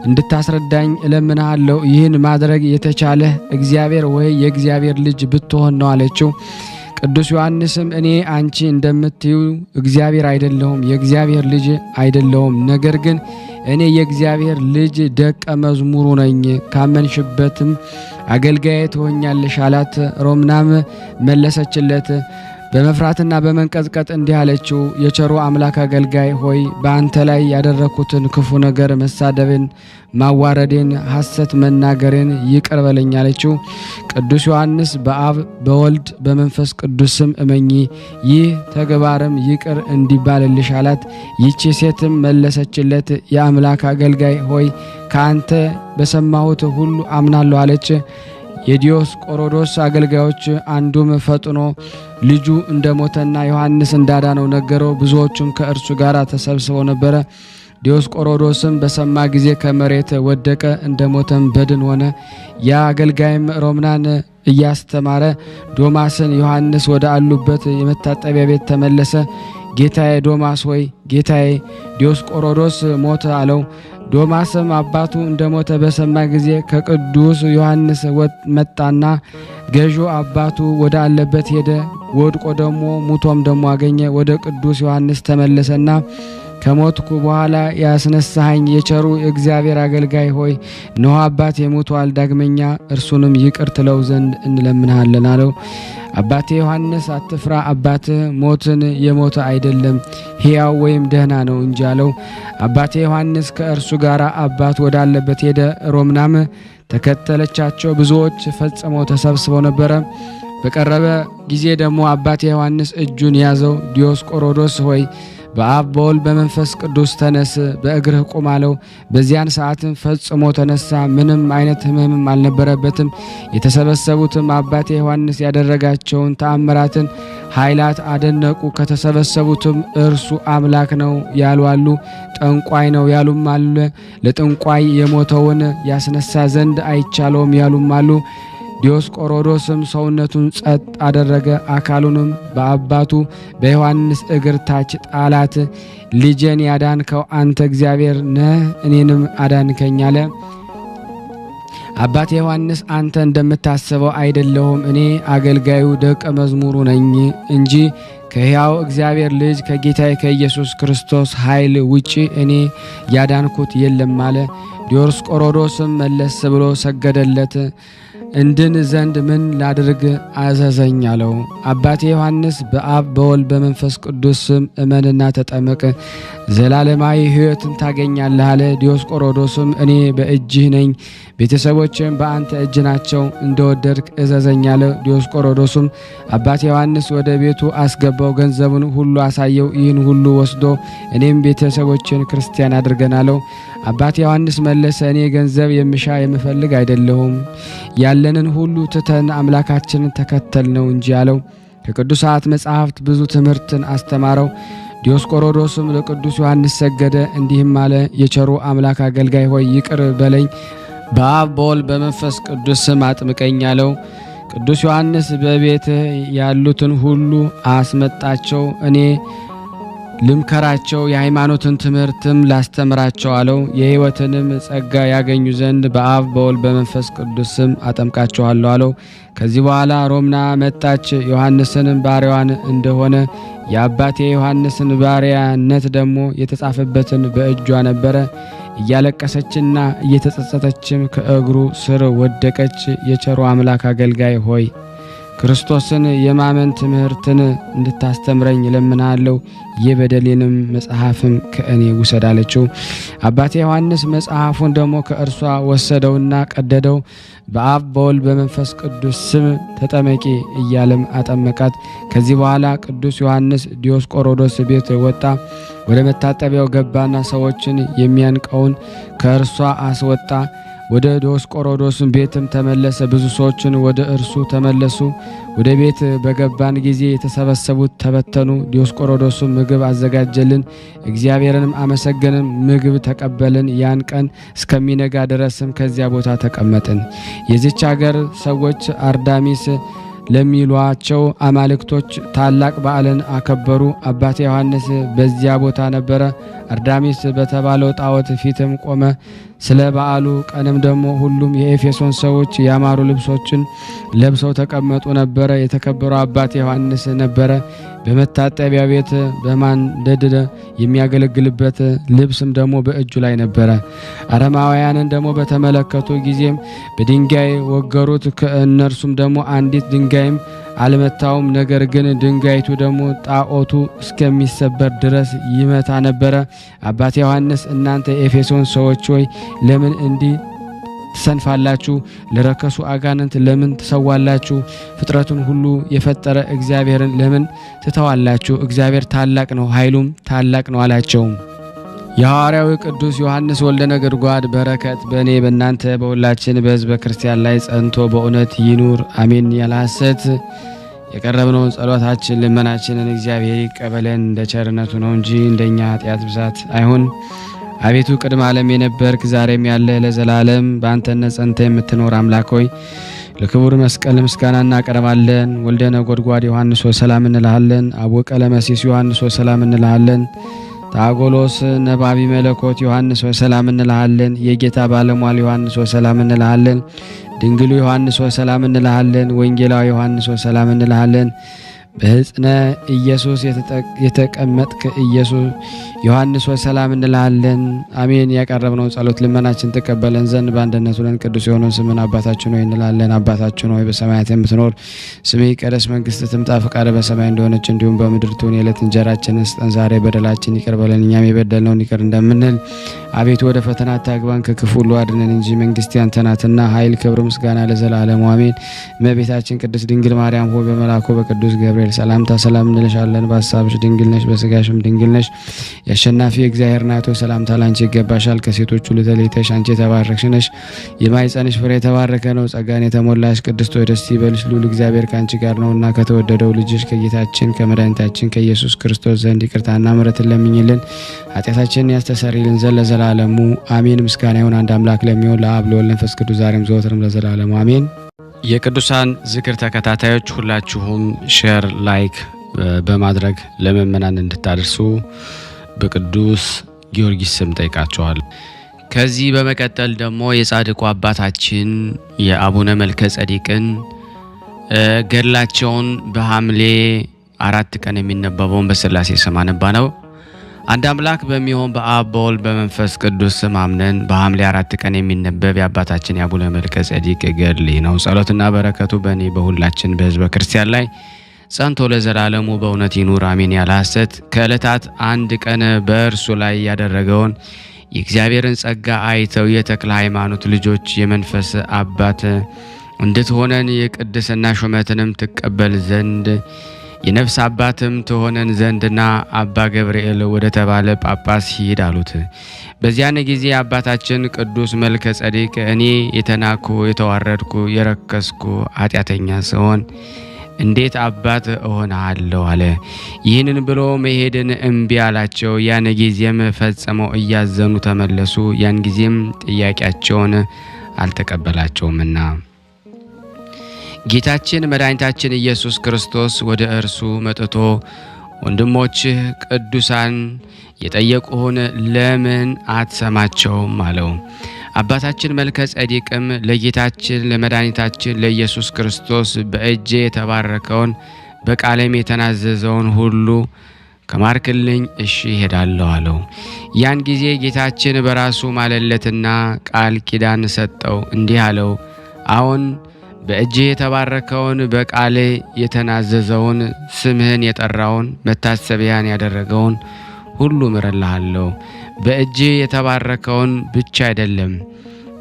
እንድታስረዳኝ እለምንሃለሁ። ይህን ማድረግ የተቻለህ እግዚአብሔር ወይ የእግዚአብሔር ልጅ ብትሆን ነው አለችው። ቅዱስ ዮሐንስም እኔ አንቺ እንደምትዩ እግዚአብሔር አይደለሁም፣ የእግዚአብሔር ልጅ አይደለሁም። ነገር ግን እኔ የእግዚአብሔር ልጅ ደቀ መዝሙሩ ነኝ፣ ካመንሽበትም አገልጋዬ ትሆኛለሽ አላት። ሮምናም መለሰችለት በመፍራትና በመንቀጥቀጥ እንዲህ አለችው፣ የቸሩ አምላክ አገልጋይ ሆይ በአንተ ላይ ያደረኩትን ክፉ ነገር፣ መሳደብን፣ ማዋረዴን፣ ሐሰት መናገሬን ይቅር በለኝ አለችው። ቅዱስ ዮሐንስ በአብ በወልድ በመንፈስ ቅዱስ ስም እመኚ፣ ይህ ተግባርም ይቅር እንዲባልልሽ አላት። ይቺ ሴትም መለሰችለት፣ የአምላክ አገልጋይ ሆይ ከአንተ በሰማሁት ሁሉ አምናለሁ አለች። የዲዮስቆሮዶስ አገልጋዮች አንዱም ፈጥኖ ልጁ እንደሞተና ዮሐንስ እንዳዳነው ነገረው። ብዙዎቹም ከእርሱ ጋር ተሰብስበው ነበረ። ዲዮስቆሮዶስም በሰማ ጊዜ ከመሬት ወደቀ፣ እንደሞተም በድን ሆነ። ያ አገልጋይም ሮምናን እያስተማረ ዶማስን ዮሐንስ ወደ አሉበት የመታጠቢያ ቤት ተመለሰ። ጌታዬ ዶማስ ሆይ ጌታዬ ዲዮስቆሮዶስ ሞተ አለው። ዶማስም አባቱ እንደሞተ በሰማ ጊዜ ከቅዱስ ዮሐንስ መጣና ገዢው አባቱ ወደ አለበት ሄደ። ወድቆ ደሞ ሙቶም ደሞ አገኘ። ወደ ቅዱስ ዮሐንስ ተመለሰና ከሞትኩ በኋላ ያስነሳኸኝ የቸሩ እግዚአብሔር አገልጋይ ሆይ እነሆ አባቴ ሞቷል፣ ዳግመኛ እርሱንም ይቅር ትለው ዘንድ እንለምንሃለን አለው። አባቴ ዮሐንስ አትፍራ፣ አባትህ ሞትን የሞተ አይደለም ሕያው ወይም ደህና ነው እንጂ አለው። አባቴ ዮሐንስ ከእርሱ ጋር አባት ወዳለበት ሄደ። ሮምናም ተከተለቻቸው። ብዙዎች ፈጽመው ተሰብስበው ነበረ። በቀረበ ጊዜ ደግሞ አባቴ ዮሐንስ እጁን ያዘው። ዲዮስቆሮዶስ ሆይ በአብ በወልድ በመንፈስ ቅዱስ ተነስ፣ በእግርህ ቁም አለው። በዚያን ሰዓትም ፈጽሞ ተነሳ፣ ምንም አይነት ሕመምም አልነበረበትም። የተሰበሰቡትም አባቴ ዮሐንስ ያደረጋቸውን ተአምራትን ኃይላት አደነቁ። ከተሰበሰቡትም እርሱ አምላክ ነው ያሉ አሉ፣ ጠንቋይ ነው ያሉም አሉ፣ ለጠንቋይ የሞተውን ያስነሳ ዘንድ አይቻለውም ያሉም አሉ። ዲዮስቆሮዶስም ሰውነቱን ጸጥ አደረገ፣ አካሉንም በአባቱ በዮሐንስ እግር ታች ጣላት። ልጄን ያዳንከው አንተ እግዚአብሔር ነህ፣ እኔንም አዳንከኝ አለ። አባቴ ዮሐንስ አንተ እንደምታስበው አይደለሁም፣ እኔ አገልጋዩ ደቀ መዝሙሩ ነኝ እንጂ ከሕያው እግዚአብሔር ልጅ ከጌታዬ ከኢየሱስ ክርስቶስ ኃይል ውጪ እኔ ያዳንኩት የለም አለ። ዲዮስቆሮዶስም መለስ ብሎ ሰገደለት። እንድን ዘንድ ምን ላድርግ አዘዘኝ አለው። አባቴ ዮሐንስ በአብ በወልድ በመንፈስ ቅዱስ ስም እመንና ተጠመቅ ዘላለማዊ ሕይወትን ታገኛለህ አለ። ዲዮስቆሮዶስም እኔ በእጅህ ነኝ፣ ቤተሰቦችም በአንተ እጅ ናቸው፣ እንደወደድክ እዘዘኝ አለ። ዲዮስቆሮዶስም አባቴ ዮሐንስ ወደ ቤቱ አስገባው፣ ገንዘቡን ሁሉ አሳየው። ይህን ሁሉ ወስዶ እኔም ቤተሰቦችን ክርስቲያን አድርገን አለው። አባቴ ዮሐንስ መለሰ፣ እኔ ገንዘብ የምሻ የምፈልግ አይደለሁም፣ ያለንን ሁሉ ትተን አምላካችንን ተከተል ነው እንጂ አለው። ከቅዱሳት መጻሕፍት ብዙ ትምህርትን አስተማረው። ዲዮስቆሮዶስም ለቅዱስ ዮሐንስ ሰገደ፣ እንዲህም አለ። የቸሩ አምላክ አገልጋይ ሆይ ይቅር በለኝ፣ በአብ በወልድ በመንፈስ ቅዱስ ስም አጥምቀኝ አለው። ቅዱስ ዮሐንስ በቤትህ ያሉትን ሁሉ አስመጣቸው፣ እኔ ልምከራቸው፣ የሃይማኖትን ትምህርትም ላስተምራቸው አለው። የሕይወትንም ጸጋ ያገኙ ዘንድ በአብ በወልድ በመንፈስ ቅዱስ ስም አጠምቃቸዋለሁ አለው። ከዚህ በኋላ ሮምና መጣች። ዮሐንስንም ባሪያዋን እንደሆነ የአባቴ ዮሐንስን ባሪያነት ደግሞ የተጻፈበትን በእጇ ነበረ። እያለቀሰችና እየተጸጸተችም ከእግሩ ስር ወደቀች። የቸሩ አምላክ አገልጋይ ሆይ ክርስቶስን የማመን ትምህርትን እንድታስተምረኝ እለምናለሁ፣ የበደሌንም መጽሐፍም ከእኔ ውሰድ አለችው። አባቴ ዮሐንስ መጽሐፉን ደግሞ ከእርሷ ወሰደውና ቀደደው። በአብ በወልድ በመንፈስ ቅዱስ ስም ተጠመቂ እያለም አጠመቃት። ከዚህ በኋላ ቅዱስ ዮሐንስ ዲዮስቆሮዶስ ቤት ወጣ። ወደ መታጠቢያው ገባና ሰዎችን የሚያንቀውን ከእርሷ አስወጣ። ወደ ዲዮስቆሮዶስ ቤትም ተመለሰ። ብዙ ሰዎችን ወደ እርሱ ተመለሱ። ወደ ቤት በገባን ጊዜ የተሰበሰቡት ተበተኑ። ዲዮስቆሮዶስም ምግብ አዘጋጀልን፣ እግዚአብሔርንም አመሰገንን፣ ምግብ ተቀበልን። ያን ቀን እስከሚነጋ ድረስም ከዚያ ቦታ ተቀመጥን። የዚች ሀገር ሰዎች አርዳሚስ ለሚሏቸው አማልክቶች ታላቅ በዓልን አከበሩ። አባቴ ዮሐንስ በዚያ ቦታ ነበረ። አርዳሚስ በተባለው ጣዖት ፊትም ቆመ። ስለ በዓሉ ቀንም ደግሞ ሁሉም የኤፌሶን ሰዎች ያማሩ ልብሶችን ለብሰው ተቀመጡ ነበረ። የተከበረው አባቴ ዮሐንስ ነበረ። በመታጠቢያ ቤት በማንደድ የሚያገለግልበት ልብስም ደግሞ በእጁ ላይ ነበረ። አረማውያንን ደግሞ በተመለከቱ ጊዜም በድንጋይ ወገሩት። ከእነርሱም ደግሞ አንዲት ድንጋይም አልመታውም። ነገር ግን ድንጋይቱ ደግሞ ጣዖቱ እስከሚሰበር ድረስ ይመታ ነበረ። አባቴ ዮሐንስ እናንተ የኤፌሶን ሰዎች ሆይ ለምን እንዲህ ትሰንፋላችሁ? ለረከሱ አጋንንት ለምን ትሰዋላችሁ? ፍጥረቱን ሁሉ የፈጠረ እግዚአብሔርን ለምን ትተዋላችሁ? እግዚአብሔር ታላቅ ነው፣ ኃይሉም ታላቅ ነው አላቸው። የሐዋርያው ቅዱስ ዮሐንስ ወልደ ነጎድጓድ በረከት በእኔ በእናንተ በሁላችን በሕዝበ ክርስቲያን ላይ ጸንቶ በእውነት ይኑር አሜን። ያለ ሐሰት የቀረብነውን ጸሎታችን ልመናችንን እግዚአብሔር ይቀበለን እንደ ቸርነቱ ነው እንጂ እንደኛ ኃጢአት ብዛት አይሁን። አቤቱ ቅድመ ዓለም የነበርክ ዛሬም ያለ ለዘላለም በአንተነት ጸንተ የምትኖር አምላክ ሆይ ለክቡር መስቀል ምስጋና እናቀርባለን። ወልደ ነጎድጓድ ዮሐንስ ሆይ ሰላም እንልሃለን። አቡነ ቀለመሲስ ዮሐንስ ሆይ ሰላም እንልሃለን። ታጎሎስ ነባቢ መለኮት ዮሐንስ ሆይ ሰላም እንልሃለን። የጌታ ባለሟል ዮሐንስ ሆይ ሰላም እንልሃለን። ድንግሉ ዮሐንስ ሆይ ሰላም እንልሃለን። ወንጌላዊ ዮሐንስ ሆይ ሰላም እንልሃለን። በሕፅነ ኢየሱስ የተቀመጥክ ኢየሱስ ዮሐንስ ሆይ ሰላም እንልሃለን። አሜን። ያቀረብነው ጸሎት ልመናችን ተቀበለን ዘንድ በአንድነት ሆነን ቅዱስ የሆነውን ስምን አባታችን ሆይ እንላለን። አባታችን ሆይ በሰማያት የምትኖር ስምህ ይቀደስ፣ መንግስትህ ትምጣ፣ ፈቃድህ በሰማይ እንደሆነች እንዲሁም በምድር ትሁን። የዕለት እንጀራችንን ስጠን ዛሬ፣ በደላችን ይቅር በለን እኛም የበደልነውን ይቅር እንደምንል። አቤቱ ወደ ፈተና አታግባን ከክፉ ሁሉ አድነን እንጂ መንግስት ያንተ ናትና ኃይል፣ ክብር፣ ምስጋና ለዘላለሙ አሜን። እመቤታችን ቅድስት ድንግል ማርያም ሆይ በመልአኩ በቅዱስ ገብርኤል ሰላምታ ሰላም እንልሻለን። በሐሳብሽ ድንግል ነሽ፣ በስጋሽም ድንግል ነሽ። የአሸናፊ እግዚአብሔር እናት ሆይ ሰላምታ ላንቺ ይገባሻል። ከሴቶች ሁሉ ተለይተሽ አንቺ የተባረክሽ ነሽ፣ የማኅፀንሽ ፍሬ የተባረከ ነው። ጸጋን የተሞላሽ ቅድስት ሆይ ደስ ይበልሽ፣ ልዑል እግዚአብሔር ከአንቺ ጋር ነውና ከተወደደው ልጅሽ ከጌታችን ከመድኃኒታችን ከኢየሱስ ክርስቶስ ዘንድ ይቅርታና ምሕረትን ለምኝልን ኃጢአታችንን ያስተሰርይልን ዘንድ ለዘላለሙ አሜን። ምስጋና ይሁን አንድ አምላክ ለሚሆን ለአብ ለወልድ ለመንፈስ ቅዱስ ዛሬም ዘወትርም ለዘላለሙ አሜን። የቅዱሳን ዝክር ተከታታዮች ሁላችሁም ሼር ላይክ በማድረግ ለምእመናን እንድታደርሱ በቅዱስ ጊዮርጊስ ስም ጠይቃቸዋል። ከዚህ በመቀጠል ደግሞ የጻድቁ አባታችን የአቡነ መልከ ጼዴቅን ገድላቸውን በሐምሌ 4 ቀን የሚነበበውን በሥላሴ ስም አነባ ነው። አንድ አምላክ በሚሆን በአብ በወልድ በመንፈስ ቅዱስ ስም አምነን በሐምሌ 4 ቀን የሚነበብ የአባታችን የአቡነ መልከ ጼዴቅ ገድል ነው። ጸሎትና በረከቱ በእኔ በሁላችን በሕዝበ ክርስቲያን ላይ ጸንቶ ለዘላለሙ በእውነት ይኑር አሜን። ያለ ሐሰት ከዕለታት አንድ ቀን በእርሱ ላይ ያደረገውን የእግዚአብሔርን ጸጋ አይተው የተክለ ሃይማኖት ልጆች የመንፈስ አባት እንድትሆነን የቅድስና ሹመትንም ትቀበል ዘንድ የነፍስ አባትም ትሆነን ዘንድና አባ ገብርኤል ወደ ተባለ ጳጳስ ሂድ አሉት። በዚያን ጊዜ አባታችን ቅዱስ መልከ ጼዴቅ እኔ የተናኩ የተዋረድኩ የረከስኩ ኃጢአተኛ ስሆን እንዴት አባት እሆናለሁ አለ። ይህንን ብሎ መሄድን እምቢ አላቸው። ያን ጊዜም ፈጽመው እያዘኑ ተመለሱ። ያን ጊዜም ጥያቄያቸውን አልተቀበላቸውምና ጌታችን መድኃኒታችን ኢየሱስ ክርስቶስ ወደ እርሱ መጥቶ ወንድሞችህ ቅዱሳን የጠየቁህን ለምን አትሰማቸውም አለው። አባታችን መልከ ጼዴቅም ለጌታችን ለመድኃኒታችን ለኢየሱስ ክርስቶስ በእጄ የተባረከውን በቃሌም የተናዘዘውን ሁሉ ከማርክልኝ እሺ እሄዳለሁ አለው። ያን ጊዜ ጌታችን በራሱ ማለለትና ቃል ኪዳን ሰጠው፣ እንዲህ አለው፣ አሁን በእጄ የተባረከውን በቃሌ የተናዘዘውን ስምህን የጠራውን መታሰቢያን ያደረገውን ሁሉ ምረልሃለሁ። በእጄ የተባረከውን ብቻ አይደለም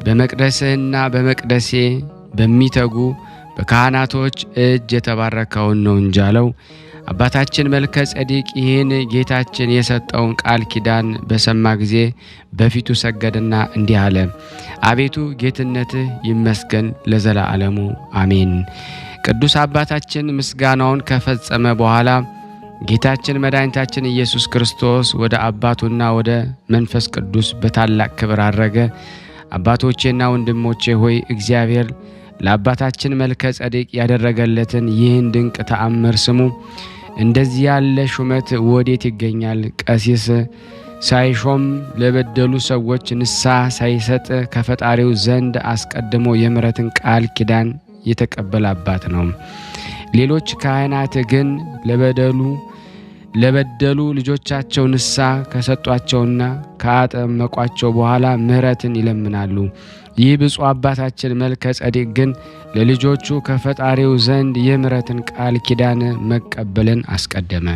በመቅደስህና በመቅደሴ በሚተጉ በካህናቶች እጅ የተባረከውን ነው እንጂ አለው። አባታችን መልከ ጼዴቅ ይህን ጌታችን የሰጠውን ቃል ኪዳን በሰማ ጊዜ በፊቱ ሰገደና እንዲህ አለ፣ አቤቱ ጌትነትህ ይመስገን ለዘላለሙ አሜን። ቅዱስ አባታችን ምስጋናውን ከፈጸመ በኋላ ጌታችን መድኃኒታችን ኢየሱስ ክርስቶስ ወደ አባቱና ወደ መንፈስ ቅዱስ በታላቅ ክብር አረገ። አባቶቼና ወንድሞቼ ሆይ እግዚአብሔር ለአባታችን መልከ ጼዴቅ ያደረገለትን ይህን ድንቅ ተአምር ስሙ። እንደዚህ ያለ ሹመት ወዴት ይገኛል? ቀሲስ ሳይሾም ለበደሉ ሰዎች ንስሐ ሳይሰጥ ከፈጣሪው ዘንድ አስቀድሞ የምሕረትን ቃል ኪዳን የተቀበለ አባት ነው። ሌሎች ካህናት ግን ለበደሉ ልጆቻቸው ንስሐ ከሰጧቸውና ካጠመቋቸው በኋላ ምሕረትን ይለምናሉ። ይህ ብፁዕ አባታችን መልከ ጼዴቅ ግን ለልጆቹ ከፈጣሪው ዘንድ የምሕረትን ቃል ኪዳን መቀበልን አስቀደመ።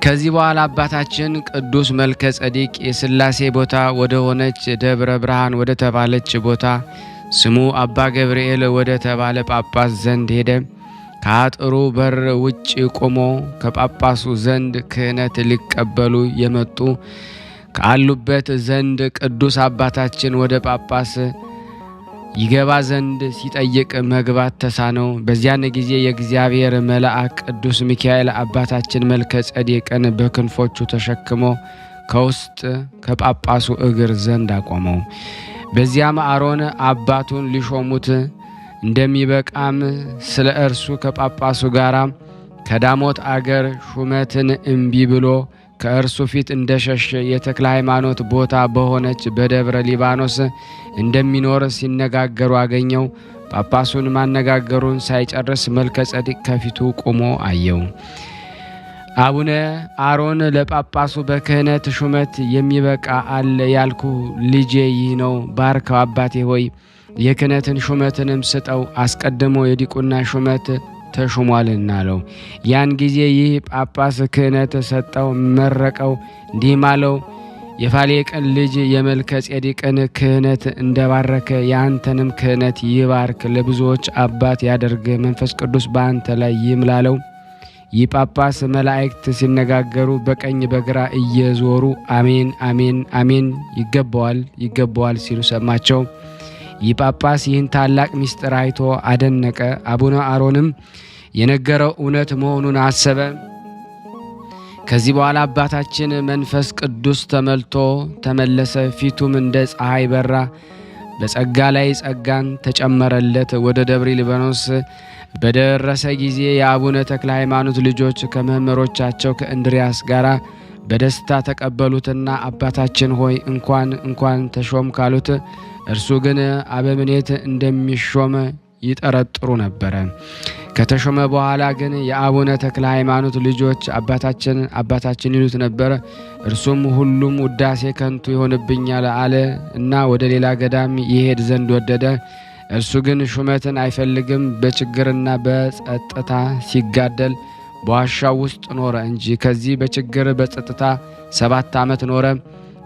ከዚህ በኋላ አባታችን ቅዱስ መልከ ጼዴቅ የሥላሴ ቦታ ወደ ሆነች ደብረ ብርሃን ወደ ተባለች ቦታ ስሙ አባ ገብርኤል ወደ ተባለ ጳጳስ ዘንድ ሄደ። ከአጥሩ በር ውጭ ቆሞ ከጳጳሱ ዘንድ ክህነት ሊቀበሉ የመጡ ካሉበት ዘንድ ቅዱስ አባታችን ወደ ጳጳስ ይገባ ዘንድ ሲጠይቅ መግባት ተሳነው። በዚያን ጊዜ የእግዚአብሔር መልአክ ቅዱስ ሚካኤል አባታችን መልከ ጼዴቅን በክንፎቹ ተሸክሞ ከውስጥ ከጳጳሱ እግር ዘንድ አቆመው። በዚያም አሮን አባቱን ሊሾሙት እንደሚበቃም ስለ እርሱ ከጳጳሱ ጋር ከዳሞት አገር ሹመትን እምቢ ብሎ ከእርሱ ፊት እንደሸሸ የተክለ ሃይማኖት ቦታ በሆነች በደብረ ሊባኖስ እንደሚኖር ሲነጋገሩ አገኘው። ጳጳሱን ማነጋገሩን ሳይጨርስ መልከ ጼዴቅ ከፊቱ ቆሞ አየው። አቡነ አሮን ለጳጳሱ በክህነት ሹመት የሚበቃ አለ ያልኩ ልጄ ይህ ነው፣ ባርከው አባቴ ሆይ የክህነትን ሹመትንም ስጠው፣ አስቀድሞ የዲቁና ሹመት ተሹሟልና አለው። ያን ጊዜ ይህ ጳጳስ ክህነት ሰጠው፣ መረቀው፣ እንዲህም አለው የፋሌቅን ልጅ የመልከ ጼዴቅን ክህነት እንደባረከ የአንተንም ክህነት ይባርክ፣ ለብዙዎች አባት ያደርግ፣ መንፈስ ቅዱስ በአንተ ላይ ይምላለው። ይህ ጳጳስ መላእክት ሲነጋገሩ በቀኝ በግራ እየዞሩ አሜን አሜን አሜን ይገባዋል ይገባዋል ሲሉ ሰማቸው። ይህ ጳጳስ ይህን ታላቅ ምስጢር አይቶ አደነቀ። አቡነ አሮንም የነገረው እውነት መሆኑን አሰበ። ከዚህ በኋላ አባታችን መንፈስ ቅዱስ ተመልቶ ተመለሰ። ፊቱም እንደ ፀሐይ በራ፣ በጸጋ ላይ ጸጋን ተጨመረለት። ወደ ደብረ ሊባኖስ በደረሰ ጊዜ የአቡነ ተክለ ሃይማኖት ልጆች ከመምህሮቻቸው ከእንድርያስ ጋር በደስታ ተቀበሉትና አባታችን ሆይ እንኳን ተሾም ካሉት እርሱ ግን አበምኔት እንደሚሾም ይጠረጥሩ ነበረ። ከተሾመ በኋላ ግን የአቡነ ተክለ ሃይማኖት ልጆች አባታችን ይሉት ነበር። እርሱም ሁሉም ውዳሴ ከንቱ ይሆንብኛል አለ እና ወደ ሌላ ገዳም ይሄድ ዘንድ ወደደ። እርሱ ግን ሹመትን አይፈልግም። በችግርና በጸጥታ ሲጋደል በዋሻው ውስጥ ኖረ እንጂ ከዚህ በችግር በጸጥታ 7 ዓመት ኖረ።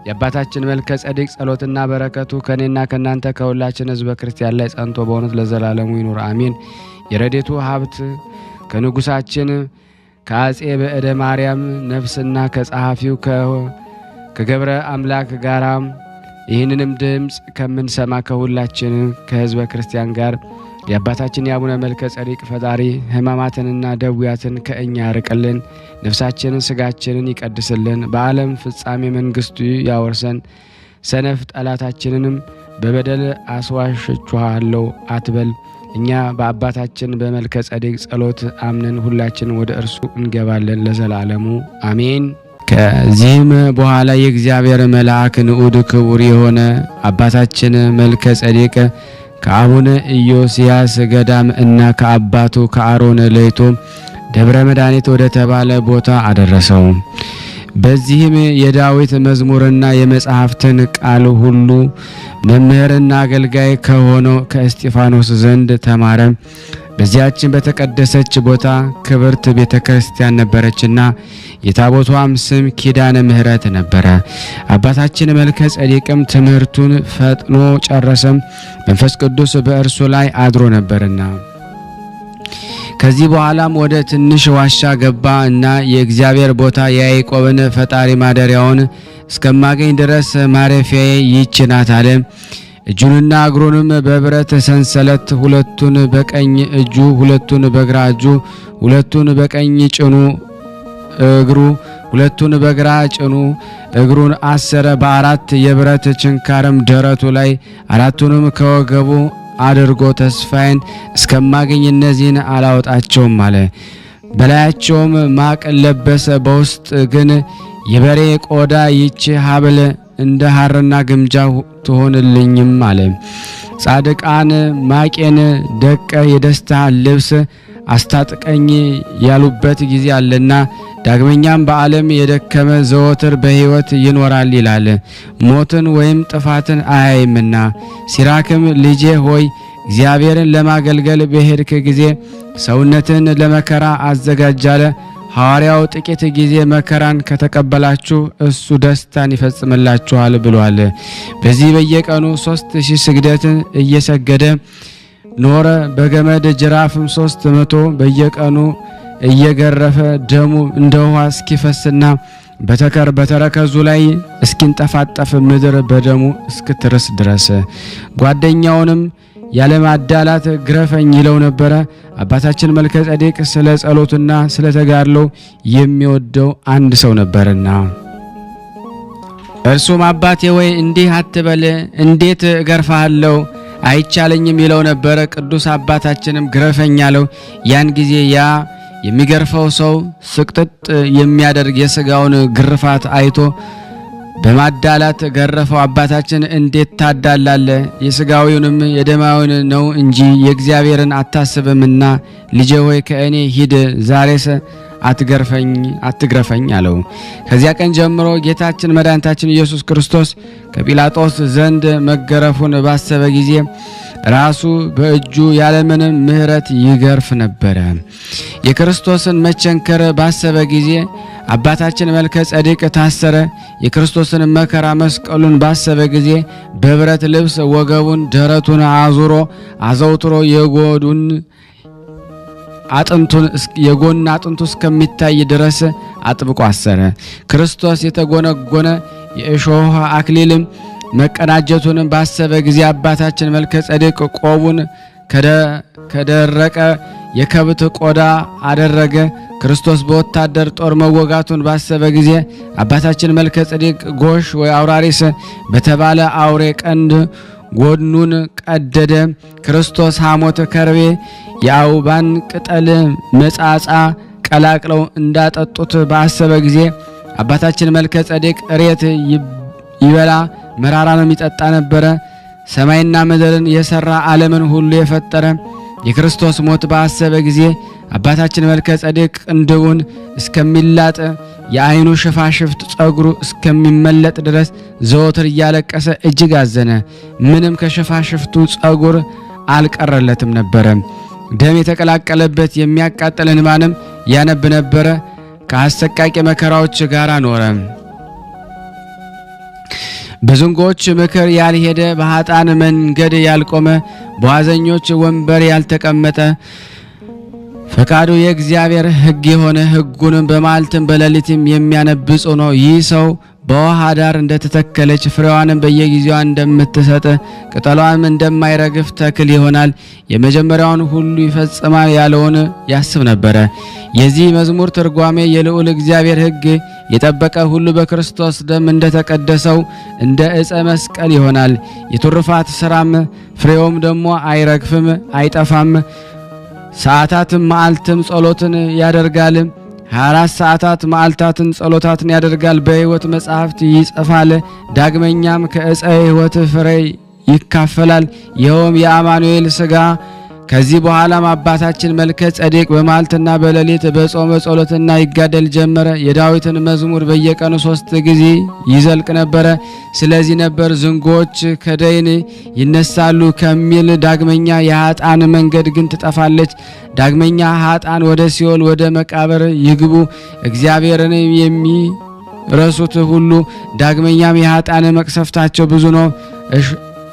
የአባታችን መልከ ጼዴቅ ጸሎትና በረከቱ ከኔና ከናንተ ከሁላችን ሕዝበ ክርስቲያን ላይ ጸንቶ በእውነት ለዘላለሙ ይኑር አሜን። የረድኤቱ ሀብት ከንጉሳችን ከአጼ በእደ ማርያም ነፍስና ከጸሐፊው ከገብረ አምላክ ጋራ ይህንንም ድምፅ ከምንሰማ ከሁላችን ከሕዝበ ክርስቲያን ጋር የአባታችን የአቡነ መልከ ጼዴቅ ፈጣሪ ሕማማትንና ደዌያትን ከእኛ ያርቅልን፣ ነፍሳችንን ስጋችንን ይቀድስልን፣ በዓለም ፍጻሜ መንግስቱ ያወርሰን። ሰነፍ ጠላታችንንም በበደል አስዋሽችኋለሁ አትበል። እኛ በአባታችን በመልከ ጼዴቅ ጸሎት አምነን ሁላችን ወደ እርሱ እንገባለን ለዘላለሙ አሜን። ከዚህም በኋላ የእግዚአብሔር መልአክ ንዑድ ክቡር የሆነ አባታችን መልከ ጼዴቅ ከአቡነ ኢዮስያስ ገዳም እና ከአባቱ ከአሮን ለይቶ ደብረ መድኃኒት ወደ ተባለ ቦታ አደረሰው። በዚህም የዳዊት መዝሙርና የመጽሐፍትን ቃል ሁሉ መምህርና አገልጋይ ከሆነው ከእስጢፋኖስ ዘንድ ተማረ። በዚያችን በተቀደሰች ቦታ ክብርት ቤተ ክርስቲያን ነበረችና የታቦቷም ስም ኪዳነ ምሕረት ነበረ። አባታችን መልከ ጼዴቅም ትምህርቱን ፈጥኖ ጨረሰም፣ መንፈስ ቅዱስ በእርሱ ላይ አድሮ ነበርና። ከዚህ በኋላም ወደ ትንሽ ዋሻ ገባ እና የእግዚአብሔር ቦታ የያዕቆብን ፈጣሪ ማደሪያውን እስከማገኝ ድረስ ማረፊያዬ ይህች ናት አለ። እጁንና እግሩንም በብረት ሰንሰለት ሁለቱን በቀኝ እጁ ሁለቱን በግራ እጁ ሁለቱን በቀኝ ጭኑ እግሩ ሁለቱን በግራ ጭኑ እግሩን አሰረ። በአራት የብረት ችንካርም ደረቱ ላይ አራቱንም ከወገቡ አድርጎ ተስፋዬን እስከማገኝ እነዚህን አላወጣቸውም አለ። በላያቸውም ማቅ ለበሰ። በውስጥ ግን የበሬ ቆዳ ይች ሀብል እንደ ሐርና ግምጃ ትሆንልኝም አለ። ጻድቃን ማቄን ደቀ የደስታ ልብስ አስታጥቀኝ ያሉበት ጊዜ አለና ዳግመኛም በዓለም የደከመ ዘወትር በሕይወት ይኖራል ይላል፣ ሞትን ወይም ጥፋትን አያይምና። ሲራክም ልጄ ሆይ እግዚአብሔርን ለማገልገል በሄድክ ጊዜ ሰውነትን ለመከራ አዘጋጃለ። ሐዋርያው ጥቂት ጊዜ መከራን ከተቀበላችሁ እሱ ደስታን ይፈጽምላችኋል ብሏል። በዚህ በየቀኑ 3000 ስግደትን እየሰገደ ኖረ። በገመድ ጅራፍም 300 በየቀኑ እየገረፈ ደሙ እንደ ውሃ እስኪፈስና በተረከዙ ላይ እስኪንጠፋጠፍ ምድር በደሙ እስክትርስ ድረስ ጓደኛውንም ያለማዳላት ግረፈኝ ይለው ነበረ። አባታችን መልከ ጼዴቅ ስለ ጸሎቱና ስለ ተጋድሎ የሚወደው አንድ ሰው ነበርና እርሱም አባቴ ወይ እንዲህ አትበል፣ እንዴት እገርፋለሁ አይቻለኝም ይለው ነበረ። ቅዱስ አባታችንም ግረፈኝ አለው። ያን ጊዜ ያ የሚገርፈው ሰው ስቅጥጥ የሚያደርግ የሥጋውን ግርፋት አይቶ በማዳላት ገረፈው። አባታችን እንዴት ታዳላለ? የሥጋዊውንም የደማዊውን ነው እንጂ የእግዚአብሔርን አታስብምና ልጄ ሆይ ከእኔ ሂድ፣ ዛሬስ አትግረፈኝ አለው። ከዚያ ቀን ጀምሮ ጌታችን መድኃኒታችን ኢየሱስ ክርስቶስ ከጲላጦስ ዘንድ መገረፉን ባሰበ ጊዜ ራሱ በእጁ ያለምንም ምሕረት ይገርፍ ነበረ። የክርስቶስን መቸንከር ባሰበ ጊዜ አባታችን መልከ ጼዴቅ ታሰረ። የክርስቶስን መከራ መስቀሉን ባሰበ ጊዜ በብረት ልብስ ወገቡን ደረቱን አዘውትሮ የጎን አጥንቱ እስከሚታይ ድረስ አጥብቆ አሰረ። ክርስቶስ የተጎነጎነ የእሾህ አክሊልም መቀናጀቱን ባሰበ ጊዜ አባታችን መልከ ጼዴቅ ቆቡን ከደረቀ የከብት ቆዳ አደረገ። ክርስቶስ በወታደር ጦር መወጋቱን ባሰበ ጊዜ አባታችን መልከ ጼዴቅ ጎሽ ወይ አውራሪስ በተባለ አውሬ ቀንድ ጎድኑን ቀደደ። ክርስቶስ ሐሞተ ከርቤ የአውባን ቅጠል መጻጻ ቀላቅለው እንዳጠጡት ባሰበ ጊዜ አባታችን መልከ ጼዴቅ እሬት ይበላ መራራንም ይጠጣ ነበረ። ሰማይና ምድርን የሰራ ዓለምን ሁሉ የፈጠረ የክርስቶስ ሞት ባሰበ ጊዜ አባታችን መልከ ጼዴቅ ቅንድቡን እስከሚላጥ የዓይኑ ሽፋሽፍት ጸጉሩ እስከሚመለጥ ድረስ ዘወትር እያለቀሰ እጅግ አዘነ። ምንም ከሽፋሽፍቱ ጸጉር አልቀረለትም ነበረ። ደም የተቀላቀለበት የሚያቃጥል እንባንም ያነብ ነበረ። ከአሰቃቂ መከራዎች ጋር ኖረ። በዝንጎች ምክር ያልሄደ፣ በኃጥአን መንገድ ያልቆመ፣ በዋዘኞች ወንበር ያልተቀመጠ፣ ፈቃዱ የእግዚአብሔር ሕግ የሆነ ሕጉንም በመዓልትም በሌሊትም የሚያነብጽ ነው። ይህ ሰው በውሃ ዳር እንደተተከለች ፍሬዋንም በየጊዜዋ እንደምትሰጥ ቅጠሏም እንደማይረግፍ ተክል ይሆናል። የመጀመሪያውን ሁሉ ይፈጽማል ያለውን ያስብ ነበረ። የዚህ መዝሙር ትርጓሜ የልዑል እግዚአብሔር ሕግ የጠበቀ ሁሉ በክርስቶስ ደም እንደተቀደሰው እንደ ዕፀ መስቀል ይሆናል። የትሩፋት ሥራም ፍሬውም ደግሞ አይረግፍም አይጠፋም። ሰዓታትም መዓልትም ጸሎትን ያደርጋል። 24 ሰዓታት መዓልታትን ጸሎታትን ያደርጋል። በሕይወት መጻሕፍት ይጽፋል። ዳግመኛም ከዕፀ ሕይወት ፍሬ ይካፈላል። ይኸውም የአማኑኤል ሥጋ። ከዚህ በኋላም አባታችን መልከ ጼዴቅ በመዓልትና በሌሊት በጾመ ጸሎትና ይጋደል ጀመረ። የዳዊትን መዝሙር በየቀኑ 3 ጊዜ ይዘልቅ ነበረ። ስለዚህ ነበር ዝንጎች ከደይን ይነሳሉ ከሚል። ዳግመኛ የኃጥአን መንገድ ግን ትጠፋለች። ዳግመኛ ኃጥአን ወደ ሲኦል ወደ መቃብር ይግቡ፣ እግዚአብሔርን የሚረሱት ሁሉ። ዳግመኛም የኃጥአን መቅሰፍታቸው ብዙ ነው፣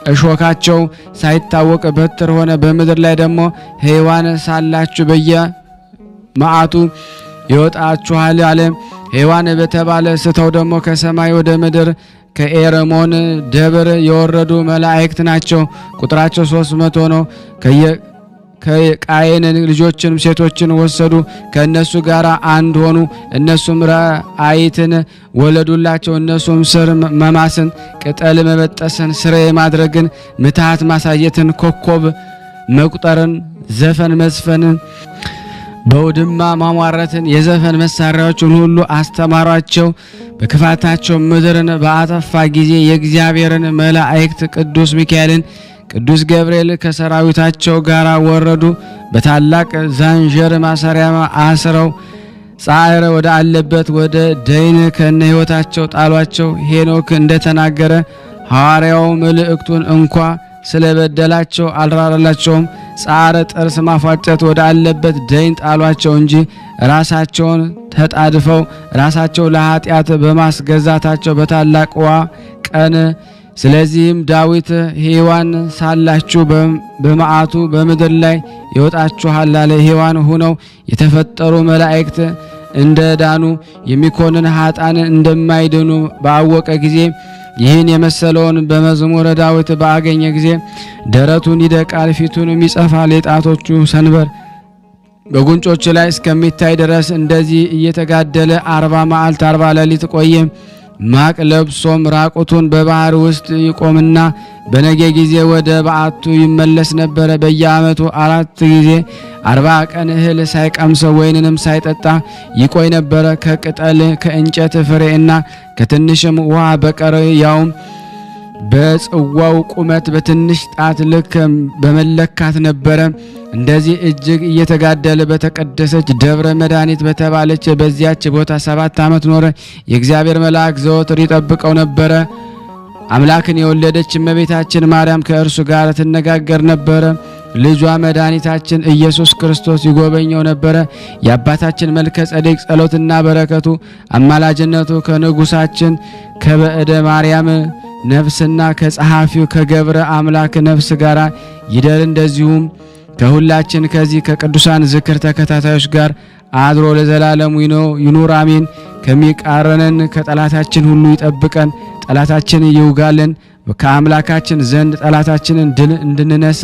እሾካቸው ሳይታወቅ በትር ሆነ። በምድር ላይ ደግሞ ሕያዋን ሳላችሁ በየመዓቱ ይወጣችኋል አለ። ሕያዋን በተባለ ስተው ደግሞ ከሰማይ ወደ ምድር ከኤረሞን ደብር የወረዱ መላእክት ናቸው። ቁጥራቸው 300 ነው። ከቃየን ልጆችን ሴቶችን ወሰዱ፣ ከእነሱ ጋር አንድ ሆኑ። እነሱም ራእይትን ወለዱላቸው። እነሱም ስር መማስን፣ ቅጠል መበጠስን፣ ስሬ ማድረግን፣ ምትሃት ማሳየትን፣ ኮከብ መቁጠርን፣ ዘፈን መዝፈንን፣ በውድማ ማሟረትን፣ የዘፈን መሳሪያዎችን ሁሉ አስተማሯቸው። በክፋታቸው ምድርን በአጠፋ ጊዜ የእግዚአብሔርን መላእክት ቅዱስ ሚካኤልን ቅዱስ ገብርኤል ከሰራዊታቸው ጋር ወረዱ። በታላቅ ዛንጀር ማሰሪያ አስረው ጻዕር ወደ አለበት ወደ ደይን ከነ ሕይወታቸው ጣሏቸው። ሄኖክ እንደተናገረ ሐዋርያው መልእክቱን እንኳ ስለበደላቸው አልራራላቸውም። ጻዕር ጥርስ ማፏጨት ወደ አለበት ደይን ጣሏቸው እንጂ ራሳቸውን ተጣድፈው ራሳቸው ለኃጢአት በማስገዛታቸው በታላቅዋ ቀን ስለዚህም ዳዊት ሔዋን ሳላችሁ በመዓቱ በምድር ላይ ይወጣችኋል አለ። ሔዋን ሆነው የተፈጠሩ መላእክት እንደ ዳኑ የሚኮንን ኃጣን እንደማይድኑ ባወቀ ጊዜ ይህን የመሰለውን በመዝሙረ ዳዊት ባገኘ ጊዜ ደረቱን ይደቃል፣ ፊቱንም ይጸፋል። የጣቶቹ ሰንበር በጉንጮች ላይ እስከሚታይ ድረስ እንደዚህ እየተጋደለ 40 መዓልት 40 ሌሊት ቆየ። ማቅ ለብሶም ራቁቱን በባህር ውስጥ ይቆምና በነገ ጊዜ ወደ በዓቱ ይመለስ ነበረ። በየዓመቱ 4 ጊዜ 40 ቀን እህል ሳይቀምስ ወይንንም ሳይጠጣ ይቆይ ነበረ። ከቅጠል ከእንጨት ፍሬና ከትንሽም ውሃ በቀር ያውም በጽዋው ቁመት በትንሽ ጣት ልክ በመለካት ነበረ። እንደዚህ እጅግ እየተጋደለ በተቀደሰች ደብረ መድኃኒት በተባለች በዚያች ቦታ 7 ዓመት ኖረ። የእግዚአብሔር መልአክ ዘወትር ይጠብቀው ነበረ። አምላክን የወለደች እመቤታችን ማርያም ከእርሱ ጋር ትነጋገር ነበረ። ልጇ መድኃኒታችን ኢየሱስ ክርስቶስ ይጎበኘው ነበረ። የአባታችን መልከ ጸዴቅ ጸሎትና በረከቱ አማላጅነቱ ከንጉሳችን ከበዕደ ማርያም ነፍስና ከጸሐፊው ከገብረ አምላክ ነፍስ ጋር ይደር። እንደዚሁም ከሁላችን ከዚህ ከቅዱሳን ዝክር ተከታታዮች ጋር አድሮ ለዘላለሙ ይኑር አሜን። ከሚቃረነን ከጠላታችን ሁሉ ይጠብቀን፣ ጠላታችን ይውጋልን። ከአምላካችን ዘንድ ጠላታችንን ድል እንድንነሳ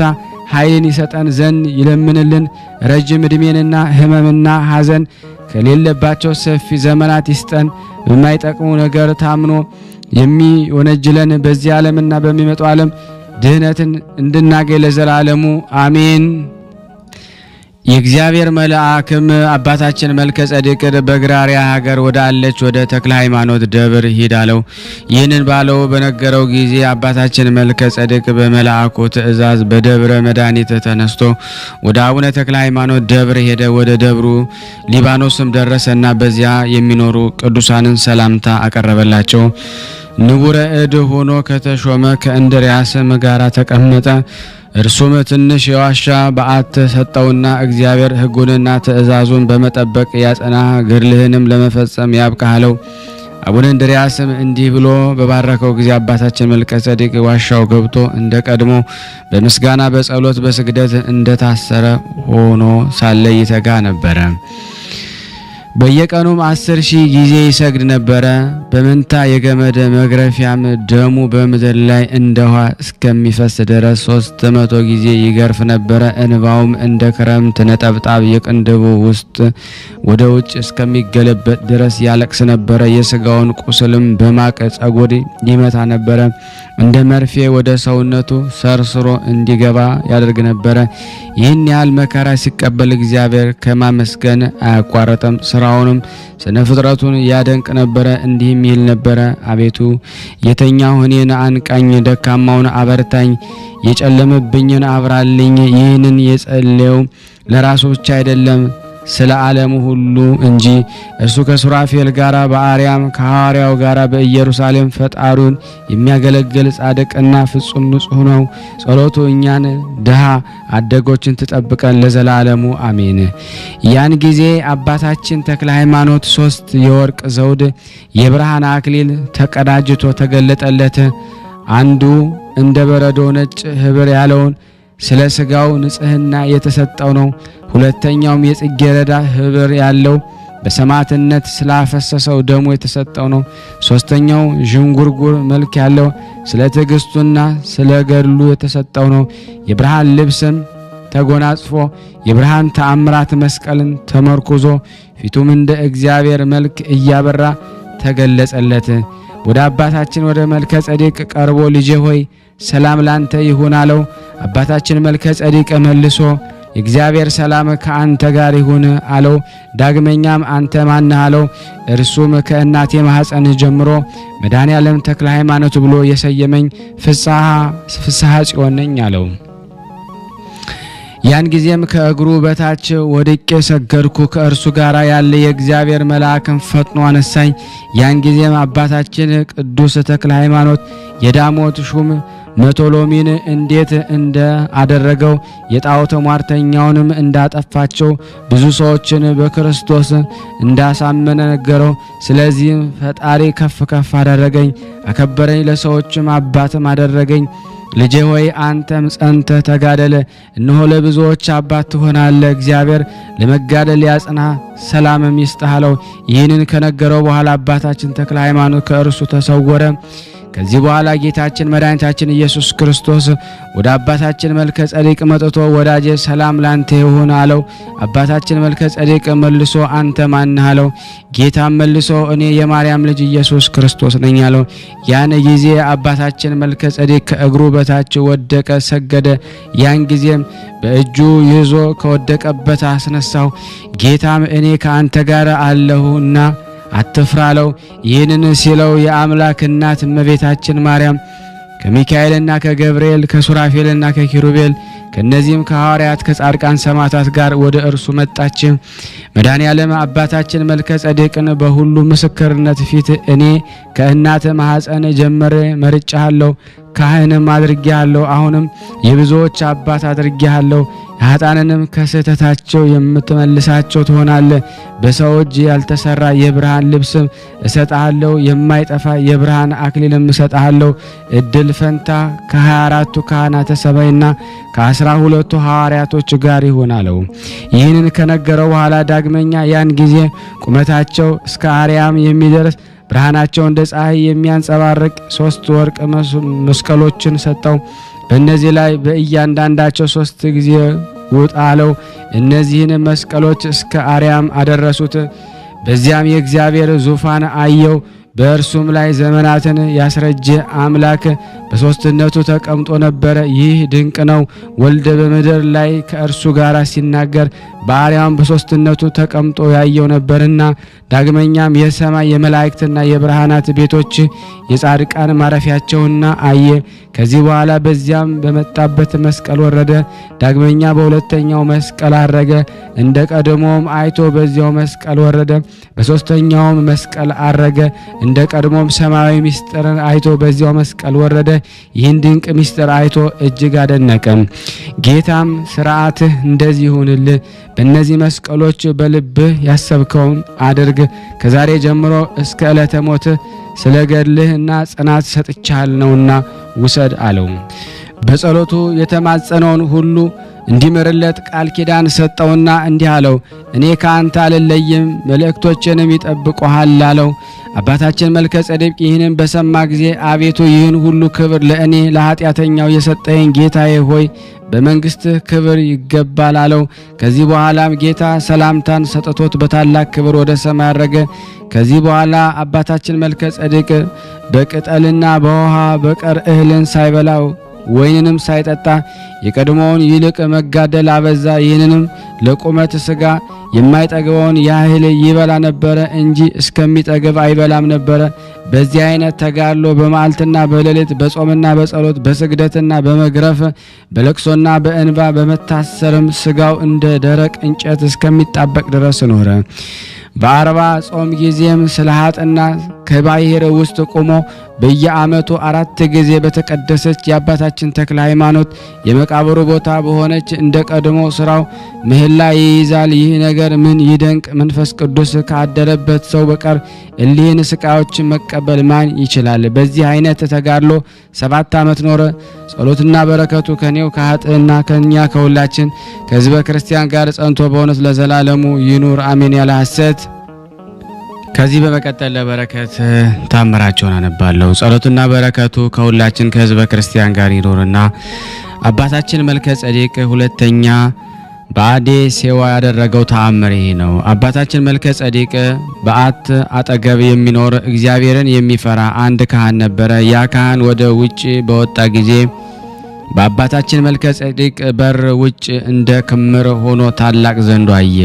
ኃይልን ይሰጠን ዘንድ ይለምንልን። ረጅም ዕድሜንና ሕመምና ሐዘን ከሌለባቸው ሰፊ ዘመናት ይስጠን። በማይጠቅሙ ነገር ታምኖ የሚወነጅለን በዚህ ዓለምና በሚመጣው ዓለም ድህነትን እንድናገኝ ለዘላለሙ አሜን። የእግዚአብሔር መልአክም አባታችን መልከ ጸዴቅ በግራሪያ ሀገር ወደ አለች ወደ ተክለ ሃይማኖት ደብር ሂድ አለው። ይህንን ባለው በነገረው ጊዜ አባታችን መልከ ጸዴቅ በመልአኩ ትእዛዝ በደብረ መድኃኒት ተነስቶ ወደ አቡነ ተክለ ሃይማኖት ደብር ሄደ። ወደ ደብሩ ሊባኖስም ደረሰና በዚያ የሚኖሩ ቅዱሳንን ሰላምታ አቀረበላቸው። ንቡረ እድ ሆኖ ከተሾመ ከእንድርያስም ጋር ተቀመጠ። እርሱም ትንሽ የዋሻ በዓት ሰጠውና እግዚአብሔር ሕጉንና ትእዛዙን በመጠበቅ ያጸና ገድልህንም ለመፈጸም ያብቃሃለው። አቡነ እንድርያስም እንዲህ ብሎ በባረከው ጊዜ አባታችን መልከ ጸዴቅ ዋሻው ገብቶ እንደ ቀድሞ በምስጋና በጸሎት በስግደት እንደታሰረ ሆኖ ሳለ ይተጋ ነበረ። በየቀኑም 10,000 ጊዜ ይሰግድ ነበረ። በመንታ የገመድ መግረፊያም ደሙ በምድር ላይ እንደ ውሃ እስከሚፈስ ድረስ 300 ጊዜ ይገርፍ ነበረ። እንባውም እንደ ክረምት ነጠብጣብ የቅንድቡ ውስጥ ወደ ውጭ እስከሚገለበጥ ድረስ ያለቅስ ነበረ። የስጋውን ቁስልም በማቅ ጸጉር ይመታ ነበረ። እንደ መርፌ ወደ ሰውነቱ ሰርስሮ እንዲገባ ያደርግ ነበረ። ይህን ያህል መከራ ሲቀበል እግዚአብሔር ከማመስገን አያቋረጠም። ስራውንም ስነ ፍጥረቱን ያደንቅ ነበረ። እንዲህም ይል ነበረ፣ አቤቱ የተኛሁ እኔን አንቃኝ፣ ደካማውን አበርታኝ፣ የጨለመብኝን አብራልኝ። ይህንን የጸለየው ለራሱ ብቻ አይደለም ስለ ዓለሙ ሁሉ እንጂ። እርሱ ከሱራፌል ጋራ በአርያም ከሐዋርያው ጋራ በኢየሩሳሌም ፈጣሪውን የሚያገለግል ጻድቅና ፍጹም ንጹሕ ነው። ጸሎቱ እኛን ድሃ አደጎችን ትጠብቀን ለዘላለሙ አሜን። ያን ጊዜ አባታችን ተክለ ሃይማኖት 3 የወርቅ ዘውድ የብርሃን አክሊል ተቀዳጅቶ ተገለጠለት። አንዱ እንደ በረዶ ነጭ ህብር ያለውን ስለ ስጋው ንጽህና የተሰጠው ነው። ሁለተኛውም የጽጌረዳ ህብር ያለው በሰማዕትነት ስላፈሰሰው ደሙ የተሰጠው ነው። ሶስተኛው ዥንጉርጉር መልክ ያለው ስለ ትዕግስቱና ስለ ገድሉ የተሰጠው ነው። የብርሃን ልብስን ተጎናጽፎ የብርሃን ተአምራት መስቀልን ተመርኩዞ ፊቱም እንደ እግዚአብሔር መልክ እያበራ ተገለጸለት። ወደ አባታችን ወደ መልከ ጸዴቅ ቀርቦ ልጄ ሆይ ሰላም ላንተ ይሁን አለው። አባታችን መልከ ጸዴቅ መልሶ የእግዚአብሔር ሰላም ከአንተ ጋር ይሁን አለው። ዳግመኛም አንተ ማን አለው። እርሱም ከእናቴ ማህፀን ጀምሮ መድኃኔዓለም ተክለ ሃይማኖት ብሎ የሰየመኝ ፍስሐ ጽዮን ነኝ አለው። ያን ጊዜም ከእግሩ በታች ወድቄ ሰገድኩ። ከእርሱ ጋር ያለ የእግዚአብሔር መልአክም ፈጥኖ አነሳኝ። ያን ጊዜም አባታችን ቅዱስ ተክለ ሃይማኖት የዳሞት ሹም መቶሎሚን እንዴት እንደ አደረገው የጣዖት ሟርተኛውንም እንዳጠፋቸው ብዙ ሰዎችን በክርስቶስ እንዳሳመነ ነገረው። ስለዚህም ፈጣሪ ከፍ ከፍ አደረገኝ፣ አከበረኝ፣ ለሰዎችም አባትም አደረገኝ። ልጄ ሆይ አንተም ጸንተህ ተጋደለ፣ እነሆ ለብዙዎች አባት ትሆናለህ። እግዚአብሔር ለመጋደል ያጽና፣ ሰላምም ይስጥህ አለው። ይህንን ከነገረው በኋላ አባታችን ተክለ ሃይማኖት ከእርሱ ተሰወረ። ከዚህ በኋላ ጌታችን መድኃኒታችን ኢየሱስ ክርስቶስ ወደ አባታችን መልከ ጸዴቅ መጥቶ ወዳጄ ሰላም ላንተ ይሁን አለው። አባታችን መልከ ጸዴቅ መልሶ አንተ ማን አለው። ጌታም መልሶ እኔ የማርያም ልጅ ኢየሱስ ክርስቶስ ነኝ አለው። ያን ጊዜ አባታችን መልከ ጸዴቅ ከእግሩ በታች ወደቀ፣ ሰገደ። ያን ጊዜም በእጁ ይዞ ከወደቀበት አስነሳው። ጌታም እኔ ከአንተ ጋር አለሁና አትፍራ አለው። ይህንን ሲለው የአምላክ እናት እመቤታችን ማርያም ከሚካኤልና ከገብርኤል ከሱራፌልና ከኪሩቤል ከነዚህም ከሐዋርያት ከጻድቃን ሰማዕታት ጋር ወደ እርሱ መጣች። መድኃኔዓለም አባታችን መልከ ጸዴቅን በሁሉ ምስክርነት ፊት እኔ ከእናት ማኅፀን ጀምሬ መርጬሃለሁ፣ ካህንም አድርጌሃለሁ፣ አሁንም የብዙዎች አባት አድርጌሃለሁ። ኃጥአንንም ከስህተታቸው የምትመልሳቸው ትሆናለህ። በሰው እጅ ያልተሰራ የብርሃን ልብስም እሰጥሃለሁ፣ የማይጠፋ የብርሃን አክሊልም እሰጥሃለሁ። እድል ፈንታ ከ24ቱ ካህናተ ሰማይና ከ12ቱ ሐዋርያቶች ጋር ይሆን አለው። ይህንን ከነገረው በኋላ ዳግመኛ ያን ጊዜ ቁመታቸው እስከ አርያም የሚደርስ ብርሃናቸው እንደ ፀሐይ የሚያንጸባርቅ 3 ወርቅ መስቀሎችን ሰጠው። በእነዚህ ላይ በእያንዳንዳቸው 3 ጊዜ ውጣ አለው። እነዚህን መስቀሎች እስከ አርያም አደረሱት። በዚያም የእግዚአብሔር ዙፋን አየው። በእርሱም ላይ ዘመናትን ያስረጀ አምላክ በሶስትነቱ ተቀምጦ ነበረ። ይህ ድንቅ ነው። ወልድ በምድር ላይ ከእርሱ ጋር ሲናገር በአርያም በሶስትነቱ ተቀምጦ ያየው ነበርና። ዳግመኛም የሰማይ የመላእክትና የብርሃናት ቤቶች የጻድቃን ማረፊያቸውና አየ። ከዚህ በኋላ በዚያም በመጣበት መስቀል ወረደ። ዳግመኛ በሁለተኛው መስቀል አረገ። እንደ ቀድሞም አይቶ በዚያው መስቀል ወረደ። በሶስተኛውም መስቀል አረገ። እንደ ቀድሞም ሰማያዊ ምስጢርን አይቶ በዚያው መስቀል ወረደ። ይህን ድንቅ ምስጢር አይቶ እጅግ አደነቀ። ጌታም ሥርዓትህ እንደዚህ ይሁንልህ፣ በእነዚህ መስቀሎች በልብህ ያሰብከውን አድርግ። ከዛሬ ጀምሮ እስከ ዕለተ ሞትህ ስለ ገድልህና ጽናት ሰጥቻለሁና ውሰድ አለው። በጸሎቱ የተማጸነውን ሁሉ እንዲምርለት ቃል ኪዳን ሰጠውና እንዲህ አለው፣ እኔ ከአንተ አልለይም፣ መልእክቶችንም ይጠብቁሃል አለው። አባታችን መልከ ጸዴቅ ይህንን በሰማ ጊዜ አቤቱ ይህን ሁሉ ክብር ለእኔ ለኃጢአተኛው የሰጠኝ ጌታዬ ሆይ በመንግስትህ ክብር ይገባል አለው። ከዚህ በኋላም ጌታ ሰላምታን ሰጥቶት በታላቅ ክብር ወደ ሰማይ አረገ። ከዚህ በኋላ አባታችን መልከ ጸዴቅ በቅጠልና በውሃ በቀር እህልን ሳይበላው ወይንንም ሳይጠጣ የቀድሞውን ይልቅ መጋደል አበዛ። ይህንንም ለቁመት ሥጋ የማይጠግበውን ያህል ይበላ ነበረ እንጂ እስከሚጠግብ አይበላም ነበረ። በዚህ አይነት ተጋድሎ በመዓልትና በሌሊት በጾምና በጸሎት በስግደትና በመግረፍ በለቅሶና በእንባ በመታሰርም ሥጋው እንደ ደረቅ እንጨት እስከሚጣበቅ ድረስ ኖረ። በ40 ጾም ጊዜም ስለ ኃጥና ከባሕር ውስጥ ቆሞ በየዓመቱ 4 ጊዜ በተቀደሰች የአባታችን ተክለ ሃይማኖት የመቃብሩ ቦታ በሆነች እንደ ቀድሞ ስራው ምህላ ይይዛል። ይህ ነገር ምን ይደንቅ! መንፈስ ቅዱስ ካደረበት ሰው በቀር እሊህን ስቃዮች መቀበል ማን ይችላል? በዚህ አይነት ተጋድሎ 7 ዓመት ኖረ። ጸሎትና በረከቱ ከኔው ከኃጥእና ከኛ ከሁላችን ከሕዝበ ክርስቲያን ጋር ጸንቶ በእውነት ለዘላለሙ ይኑር አሜን ያለ ሐሰት። ከዚህ በመቀጠል ለበረከት ታምራቸውን አነባለሁ። ጸሎትና በረከቱ ከሁላችን ከሕዝበ ክርስቲያን ጋር ይኖርና አባታችን መልከ ጸዴቅ ሁለተኛ በአዴ ሴዋ ያደረገው ተአምር ይህ ነው። አባታችን መልከ ጸዴቅ በዓት አጠገብ የሚኖር እግዚአብሔርን የሚፈራ አንድ ካህን ነበረ። ያ ካህን ወደ ውጭ በወጣ ጊዜ በአባታችን መልከ ጸዴቅ በር ውጭ እንደ ክምር ሆኖ ታላቅ ዘንዶ አየ።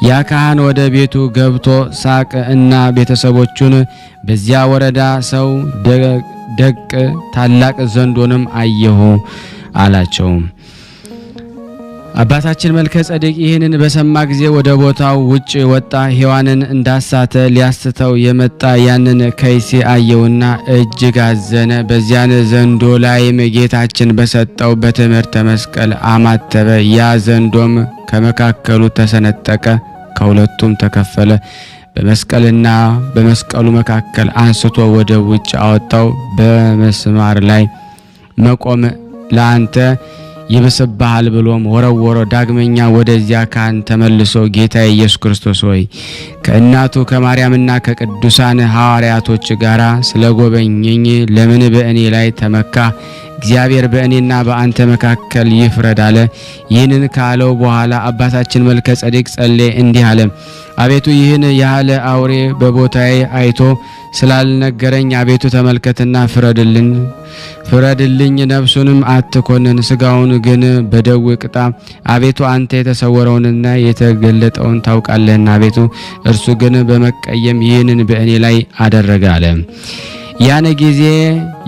ያ ካህን ወደ ቤቱ ገብቶ ሳቅ እና ቤተሰቦቹን በዚያ ወረዳ ሰው ደቅ ታላቅ ዘንዶንም አየሁ አላቸው። አባታችን መልከ ጼዴቅ ይህንን በሰማ ጊዜ ወደ ቦታው ውጭ ወጣ። ሔዋንን እንዳሳተ ሊያስተው የመጣ ያንን ከይሴ አየውና እጅግ አዘነ። በዚያን ዘንዶ ላይም ጌታችን በሰጠው በትምህርተ መስቀል አማተበ። ያ ዘንዶም ከመካከሉ ተሰነጠቀ፣ ከሁለቱም ተከፈለ። በመስቀልና በመስቀሉ መካከል አንስቶ ወደ ውጭ አወጣው። በመስማር ላይ መቆም ለአንተ ይብስብሃል ብሎም ወረወረ። ዳግመኛ ወደዚያ ካህን ተመልሶ ጌታ ኢየሱስ ክርስቶስ ሆይ ከእናቱ ከማርያምና ከቅዱሳን ሐዋርያቶች ጋር ስለጎበኘኝ ለምን በእኔ ላይ ተመካ? እግዚአብሔር በእኔና በአንተ መካከል ይፍረድ አለ። ይህንን ካለው በኋላ አባታችን መልከ ጼዴቅ ጸለየ፣ እንዲህ አለ። አቤቱ ይህን ያህል አውሬ በቦታዬ አይቶ ስላልነገረኝ አቤቱ ተመልከትና ፍረድልኝ። ነፍሱንም አትኮንን፣ ስጋውን ግን በደዌ ቅጣ። አቤቱ አንተ የተሰወረውንና የተገለጠውን ታውቃለህና። አቤቱ እርሱ ግን በመቀየም ይህንን በእኔ ላይ አደረገ አለ። ያን ጊዜ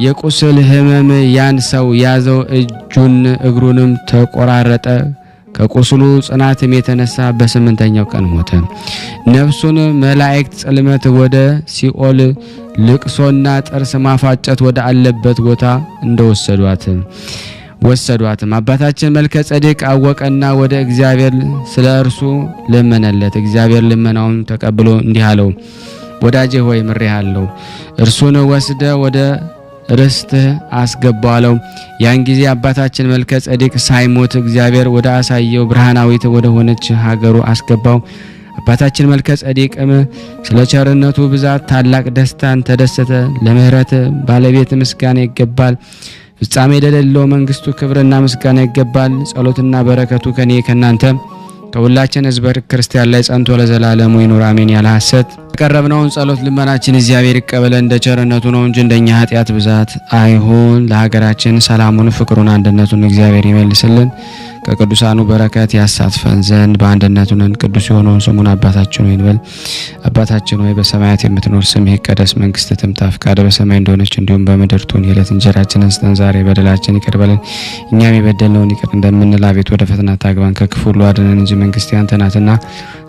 የቁስል ሕመም ያን ሰው ያዘው፣ እጁን እግሩንም ተቆራረጠ። ከቁስሉ ጽናትም የተነሳ በስምንተኛው ቀን ሞተ። ነፍሱን መላእክት ጽልመት ወደ ሲኦል ልቅሶና ጥርስ ማፋጨት ወደ አለበት ቦታ ወሰዷትም። አባታችን መልከ ጼዴቅ አወቀና ወደ እግዚአብሔር ስለ እርሱ ለመነለት። እግዚአብሔር ልመናውን ተቀብሎ እንዲህ አለው፣ ወዳጄ ሆይ ምሬሃለሁ፣ እርሱን ወስደ ወደ ርስትህ አስገባው አለው። ያን ጊዜ አባታችን መልከ ጼዴቅ ሳይሞት እግዚአብሔር ወደ አሳየው ብርሃናዊት ወደ ሆነች ሀገሩ አስገባው። አባታችን መልከ ጼዴቅም ስለ ቸርነቱ ብዛት ታላቅ ደስታን ተደሰተ። ለምህረት ባለቤት ምስጋና ይገባል፣ ፍጻሜ የሌለው መንግስቱ ክብርና ምስጋና ይገባል። ጸሎትና በረከቱ ከኔ ከናንተ ከሁላችን ሕዝበ ክርስቲያን ላይ ጸንቶ ለዘላለሙ ይኑር አሜን። ያለ ሐሰት የቀረብነውን ጸሎት ልመናችን እግዚአብሔር ይቀበለን፣ እንደ ቸርነቱ ነው እንጂ እንደኛ ኃጢአት ብዛት አይሁን። ለሀገራችን ሰላሙን፣ ፍቅሩን፣ አንድነቱን እግዚአብሔር ይመልስልን፣ ከቅዱሳኑ በረከት ያሳትፈን ዘንድ በአንድነቱ ነን። ቅዱስ የሆነውን ስሙን አባታችን ሆይ እንበል። አባታችን ሆይ በሰማያት የምትኖር ስምህ ይቀደስ፣ መንግስትህ ትምጣ፣ ፈቃድህ በሰማይ እንደሆነች እንዲሁም በምድር ትሁን። የዕለት እንጀራችንን ስጠን ዛሬ፣ በደላችን ይቅር በለን እኛም የበደልነውን ይቅር እንደምንል፣ አቤቱ ወደ ፈተና አታግባን ከክፉ ሁሉ አድነን እንጂ መንግስት ያንተ ናትና፣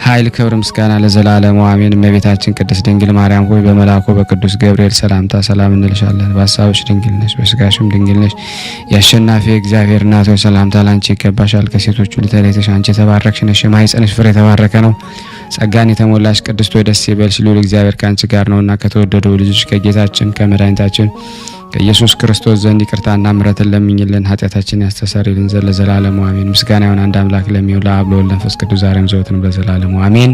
ኃይል፣ ክብር፣ ምስጋና ለዘላለሙ አሜን። እመቤታችን ቅድስት ድንግል ማርያም ሆይ በመልአኩ በቅዱስ ገብርኤል ሰላምታ ሰላም እንልሻለን። በሐሳብሽ ድንግል ነሽ፣ በስጋሽም ድንግል ነሽ። የአሸናፊ እግዚአብሔር እናት ሆይ ሰላምታ ላንቺ ይገባሻል። ከሴቶች ሁሉ ተለይተሽ አንቺ የተባረክሽ ነሽ፣ የማኅፀንሽ ፍሬ የተባረከ ነው። ጸጋን የተሞላሽ ቅድስት ሆይ ደስ ይበልሽ፣ ልዑል እግዚአብሔር ካንቺ ጋር ነውና ከተወደደው ልጅሽ ከጌታችን ከመድኃኒታችን ከኢየሱስ ክርስቶስ ዘንድ ይቅርታና ምሕረትን ለምኝልን ኃጢአታችንን ያስተሰርይልን ዘንድ ለዘላለሙ አሜን። ምስጋና ይሁን አንድ አምላክ ለሚሆን ለአብ ለወልድ ለመንፈስ ቅዱስ ዛሬም ዘወትርም ለዘላለሙ አሜን።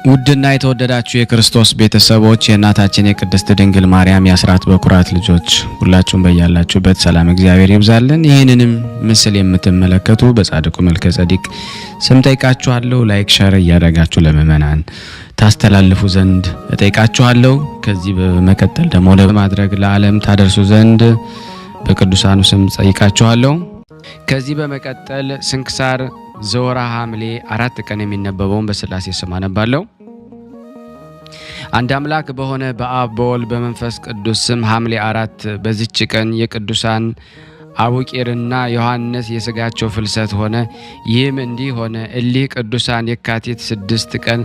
ውድና የተወደዳችሁ የክርስቶስ ቤተሰቦች የእናታችን የቅድስት ድንግል ማርያም የአስራት በኩራት ልጆች ሁላችሁም በያላችሁበት ሰላም እግዚአብሔር ይብዛልን። ይህንንም ምስል የምትመለከቱ በጻድቁ መልከ ጼዴቅ ስም ጠይቃችኋለሁ። ላይክ ሸር እያደረጋችሁ ለምእመናን ታስተላልፉ ዘንድ እጠይቃችኋለሁ። ከዚህ በመቀጠል ደግሞ ለማድረግ ለዓለም ታደርሱ ዘንድ በቅዱሳኑ ስም ጠይቃችኋለሁ። ከዚህ በመቀጠል ስንክሳር ዘወርኀ ሐምሌ 4 ቀን የሚነበበውን በሥላሴ ስም አነባለሁ። አንድ አምላክ በሆነ በአብ በወልድ በመንፈስ ቅዱስ ስም ሐምሌ 4 በዚች ቀን የቅዱሳን አቡቂርና ዮሐንስ የሥጋቸው ፍልሰት ሆነ። ይህም እንዲህ ሆነ። እሊህ ቅዱሳን የካቲት 6 ቀን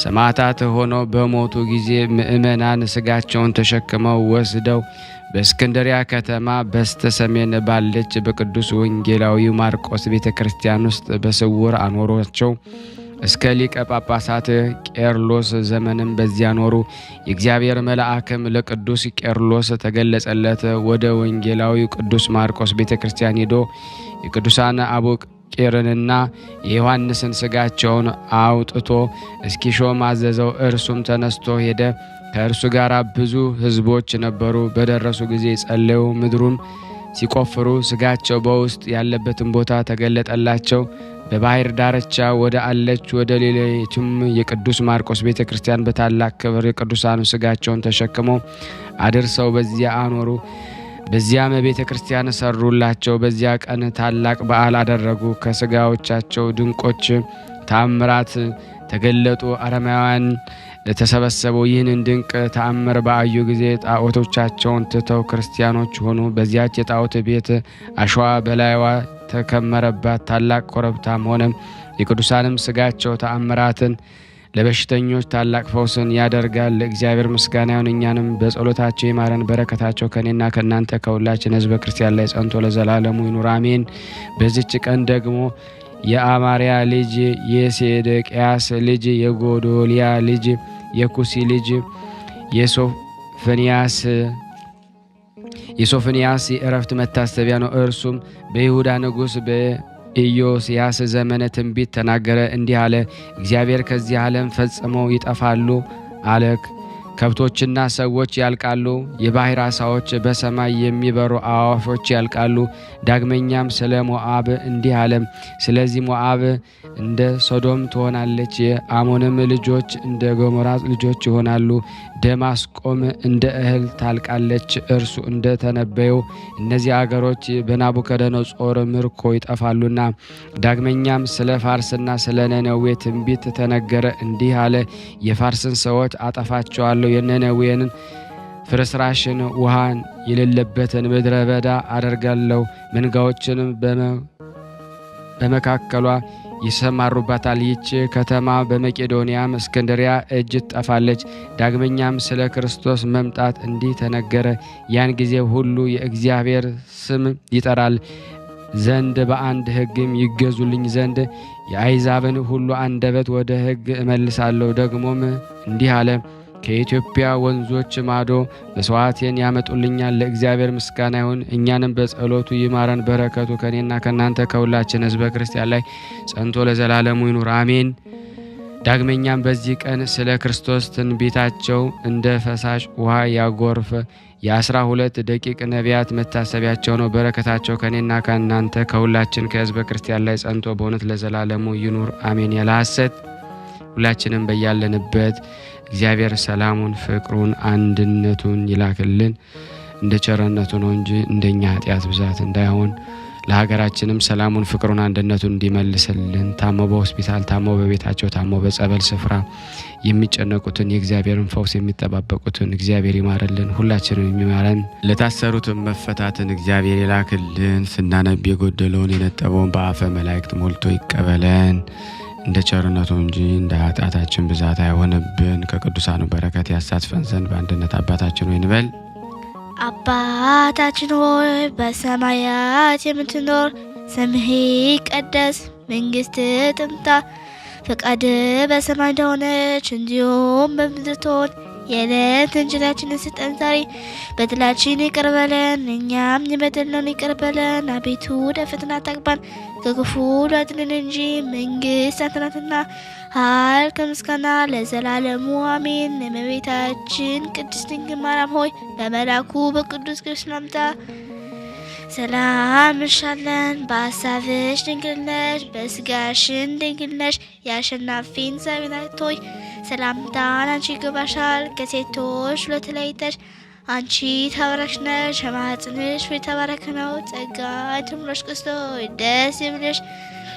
ሰማዕታት ሆነው በሞቱ ጊዜ ምእመናን ሥጋቸውን ተሸክመው ወስደው በእስክንድርያ ከተማ በስተ ሰሜን ባለች በቅዱስ ወንጌላዊ ማርቆስ ቤተ ክርስቲያን ውስጥ በስውር አኖሯቸው። እስከ ሊቀ ጳጳሳት ቄርሎስ ዘመንም በዚያ ኖሩ። የእግዚአብሔር መልአክም ለቅዱስ ቄርሎስ ተገለጸለት። ወደ ወንጌላዊ ቅዱስ ማርቆስ ቤተ ክርስቲያን ሄዶ የቅዱሳን አቡቂርንና የዮሐንስን ሥጋቸውን አውጥቶ እስኪሾም አዘዘው። እርሱም ተነስቶ ሄደ። ከእርሱ ጋር ብዙ ሕዝቦች ነበሩ። በደረሱ ጊዜ ጸለዩ። ምድሩን ሲቆፍሩ ሥጋቸው በውስጥ ያለበትን ቦታ ተገለጠላቸው። በባህር ዳርቻ ወደ አለች ወደ ሌላይቱም የቅዱስ ማርቆስ ቤተ ክርስቲያን በታላቅ ክብር የቅዱሳኑ ሥጋቸውን ተሸክመው አድርሰው በዚያ አኖሩ። በዚያም ቤተ ክርስቲያን ሰሩላቸው። በዚያ ቀን ታላቅ በዓል አደረጉ። ከሥጋዎቻቸው ድንቆች ተአምራት ተገለጡ። አረማውያን ለተሰበሰበው ይህንን ድንቅ ተአምር ባዩ ጊዜ ጣዖቶቻቸውን ትተው ክርስቲያኖች ሆኑ። በዚያች የጣዖት ቤት አሸዋ በላይዋ ተከመረባት። ታላቅ ኮረብታም ሆነ። የቅዱሳንም ስጋቸው ተአምራትን ለበሽተኞች ታላቅ ፈውስን ያደርጋል። ለእግዚአብሔር ምስጋና ይሁን። እኛንም በጸሎታቸው ይማረን። በረከታቸው ከኔና ከእናንተ ከሁላችን ሕዝበ ክርስቲያን ላይ ጸንቶ ለዘላለሙ ይኑር አሜን። በዚች ቀን ደግሞ የአማርያ ልጅ የሴዴቅያስ ልጅ የጎዶልያ ልጅ የኩሲ ልጅ የሶፎንያስ የእረፍት መታሰቢያ ነው። እርሱም በይሁዳ ንጉሥ ኢዮስያስ ዘመነ ትንቢት ተናገረ፣ እንዲህ አለ። እግዚአብሔር ከዚህ ዓለም ፈጽመው ይጠፋሉ አለ። ከብቶችና ሰዎች ያልቃሉ፣ የባህር ዓሣዎች፣ በሰማይ የሚበሩ አዕዋፎች ያልቃሉ። ዳግመኛም ስለ ሞዓብ እንዲህ አለ። ስለዚህ ሞዓብ እንደ ሶዶም ትሆናለች፣ የአሞንም ልጆች እንደ ገሞራ ልጆች ይሆናሉ። ደማስቆም እንደ እህል ታልቃለች። እርሱ እንደ ተነበየው እነዚህ አገሮች በናቡከደነጾር ምርኮ ይጠፋሉና። ዳግመኛም ስለ ፋርስና ስለ ነነዌ ትንቢት ተነገረ፣ እንዲህ አለ። የፋርስን ሰዎች አጠፋቸዋለሁ፣ የነነዌን ፍርስራሽን ውሃን የሌለበትን ምድረ በዳ አደርጋለሁ። መንጋዎችንም በመካከሏ ይሰማሩባታል። ይህች ከተማ በመቄዶንያም እስክንድሪያ እጅ ትጠፋለች። ዳግመኛም ስለ ክርስቶስ መምጣት እንዲህ ተነገረ። ያን ጊዜ ሁሉ የእግዚአብሔር ስም ይጠራል ዘንድ በአንድ ሕግም ይገዙልኝ ዘንድ የአሕዛብን ሁሉ አንደበት ወደ ሕግ እመልሳለሁ። ደግሞም እንዲህ አለ። ከኢትዮጵያ ወንዞች ማዶ መስዋዕቴን ያመጡልኛል። ለእግዚአብሔር ምስጋና ይሁን። እኛንም በጸሎቱ ይማረን። በረከቱ ከኔና ከእናንተ ከሁላችን ሕዝበ ክርስቲያን ላይ ጸንቶ ለዘላለሙ ይኑር አሜን። ዳግመኛም በዚህ ቀን ስለ ክርስቶስ ትንቢታቸው እንደ ፈሳሽ ውሃ ያጎርፍ የ12 ደቂቅ ነቢያት መታሰቢያቸው ነው። በረከታቸው ከኔና ከእናንተ ከሁላችን ከሕዝበ ክርስቲያን ላይ ጸንቶ በእውነት ለዘላለሙ ይኑር አሜን። ያለ ሐሰት ሁላችንም በያለንበት እግዚአብሔር ሰላሙን፣ ፍቅሩን፣ አንድነቱን ይላክልን። እንደ ቸርነቱ ነው እንጂ እንደኛ ኃጢአት ብዛት እንዳይሆን። ለሀገራችንም ሰላሙን፣ ፍቅሩን፣ አንድነቱን እንዲመልስልን። ታሞ በሆስፒታል፣ ታሞ በቤታቸው፣ ታሞ በጸበል ስፍራ የሚጨነቁትን የእግዚአብሔርን ፈውስ የሚጠባበቁትን እግዚአብሔር ይማረልን። ሁላችንም የሚማረን። ለታሰሩትን መፈታትን እግዚአብሔር ይላክልን። ስናነብ የጎደለውን የነጠበውን በአፈ መላእክት ሞልቶ ይቀበለን። እንደ ቸርነቱ እንጂ እንደ ኃጢአታችን ብዛት አይሆንብን። ከቅዱሳኑ በረከት ያሳትፈን ዘንድ በአንድነት አባታችን ሆይ እንበል። አባታችን ሆይ በሰማያት የምትኖር፣ ስምህ ይቀደስ፣ መንግሥትህ ትምጣ፣ ፈቃድህ በሰማይ እንደሆነች እንዲሁም በምድር ትሁን። የዕለት እንጀራችንን ስጠን ዛሬ፣ በደላችንን ይቅር በለን እኛም የበደልነውን ይቅር በለን። አቤቱ ወደ ፈተና አታግባን ከክፉ አድነን እንጂ መንግሥት ያንተ ናትና፣ ኃይል ከምስጋና ለዘላለሙ አሜን። እመቤታችን ቅድስት ድንግል ማርያም ሆይ በመልአኩ በቅዱስ ገብርኤል ሰላምታ ሰላም እንልሻለን። በሐሳብሽ ድንግል ነሽ፣ በሥጋሽም ድንግል ነሽ። የአሸናፊ እግዚአብሔር እናት ሆይ ሰላምታ አንቺ ይገባሻል። ከሴቶች ሁሉ ተለይተሽ አንቺ የተባረክሽ ነሽ፣ የማኅፀንሽ ፍሬ የተባረከ ነው። ጸጋን የተሞላሽ ቅድስት ሆይ ደስ ይበልሽ፣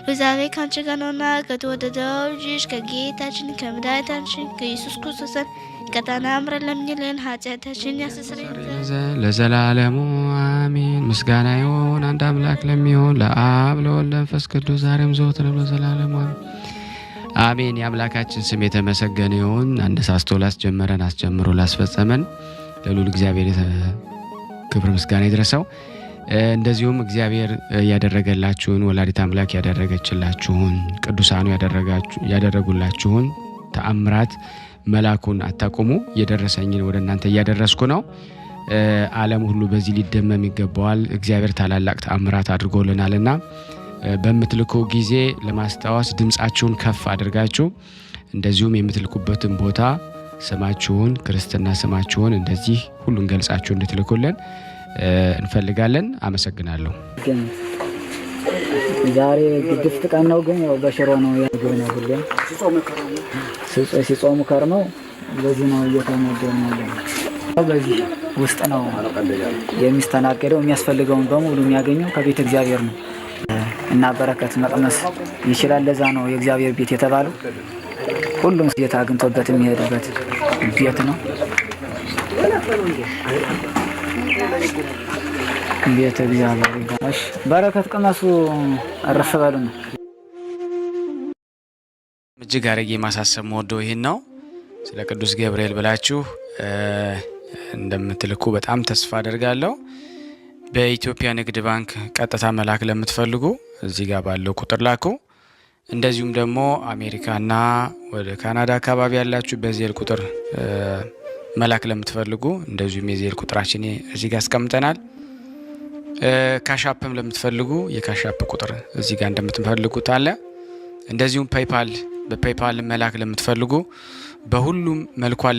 እግዚአብሔር ከአንቺ ጋር ነውና ከተወደደው ልጅሽ ከጌታችን ከመድኃኒታችን ከኢየሱስ ክርስቶስ ይቅርታና ምሕረት ለምኝልን ኃጢአታችንን ያስተሰርይልን ለዘላለሙ አሜን። ምስጋና ይሁን አንድ አምላክ ለሚሆን ለአብ ለወልድ ለመንፈስ ቅዱስ ዛሬም ዘወትርም ለዘላለሙ አሜን። የአምላካችን ስም የተመሰገነ ይሁን። አነሳስቶ ላስጀመረን አስጀምሮ ላስፈጸመን ለልዑል እግዚአብሔር ክብር ምስጋና ይድረሰው። እንደዚሁም እግዚአብሔር ያደረገላችሁን ወላዲት አምላክ ያደረገችላችሁን ቅዱሳኑ ያደረጉላችሁን ተአምራት መላኩን አታቆሙ። የደረሰኝን ወደ እናንተ እያደረስኩ ነው። ዓለም ሁሉ በዚህ ሊደመም ይገባዋል። እግዚአብሔር ታላላቅ ተአምራት አድርጎልናልና በምትልኩ ጊዜ ለማስታወስ ድምጻችሁን ከፍ አድርጋችሁ እንደዚሁም የምትልኩበትን ቦታ ስማችሁን፣ ክርስትና ስማችሁን እንደዚህ ሁሉን ገልጻችሁ እንድትልኩልን እንፈልጋለን። አመሰግናለሁ። ዛሬ ግድፍት ቀን ነው፣ ግን ያው በሽሮ ነው ያገኘ ነው። ሁሉ ሲጾሙ ከርመው በዚህ ነው እየተመደቡ ነው። በዚህ ውስጥ ነው የሚስተናገደው። የሚያስፈልገውን በሙሉ የሚያገኘው ከቤተ እግዚአብሔር ነው እና በረከት መቅመስ ይችላል። ለዛ ነው የእግዚአብሔር ቤት የተባለው። ሁሉም ጌታ አግኝቶበት የሚሄድበት ቤት ነው። ቤተ እግዚአብሔር ይባርክ። በረከት ቅመሱ እረፍ በሉ ነው። እጅግ አድርጌ ማሳሰብ ወደው ይሄን ነው። ስለ ቅዱስ ገብርኤል ብላችሁ እንደምትልኩ በጣም ተስፋ አደርጋለሁ። በኢትዮጵያ ንግድ ባንክ ቀጥታ መላክ ለምትፈልጉ እዚህ ጋር ባለው ቁጥር ላኩ። እንደዚሁም ደግሞ አሜሪካና ወደ ካናዳ አካባቢ ያላችሁ በዜል ቁጥር መላክ ለምትፈልጉ እንደዚሁም የዜል ቁጥራችን እዚህ ጋር አስቀምጠናል። ካሻፕም ለምትፈልጉ የካሻፕ ቁጥር እዚህ ጋር እንደምትፈልጉት አለ። እንደዚሁም ፔይፓል በፔይፓል መላክ ለምትፈልጉ በሁሉም መልኩ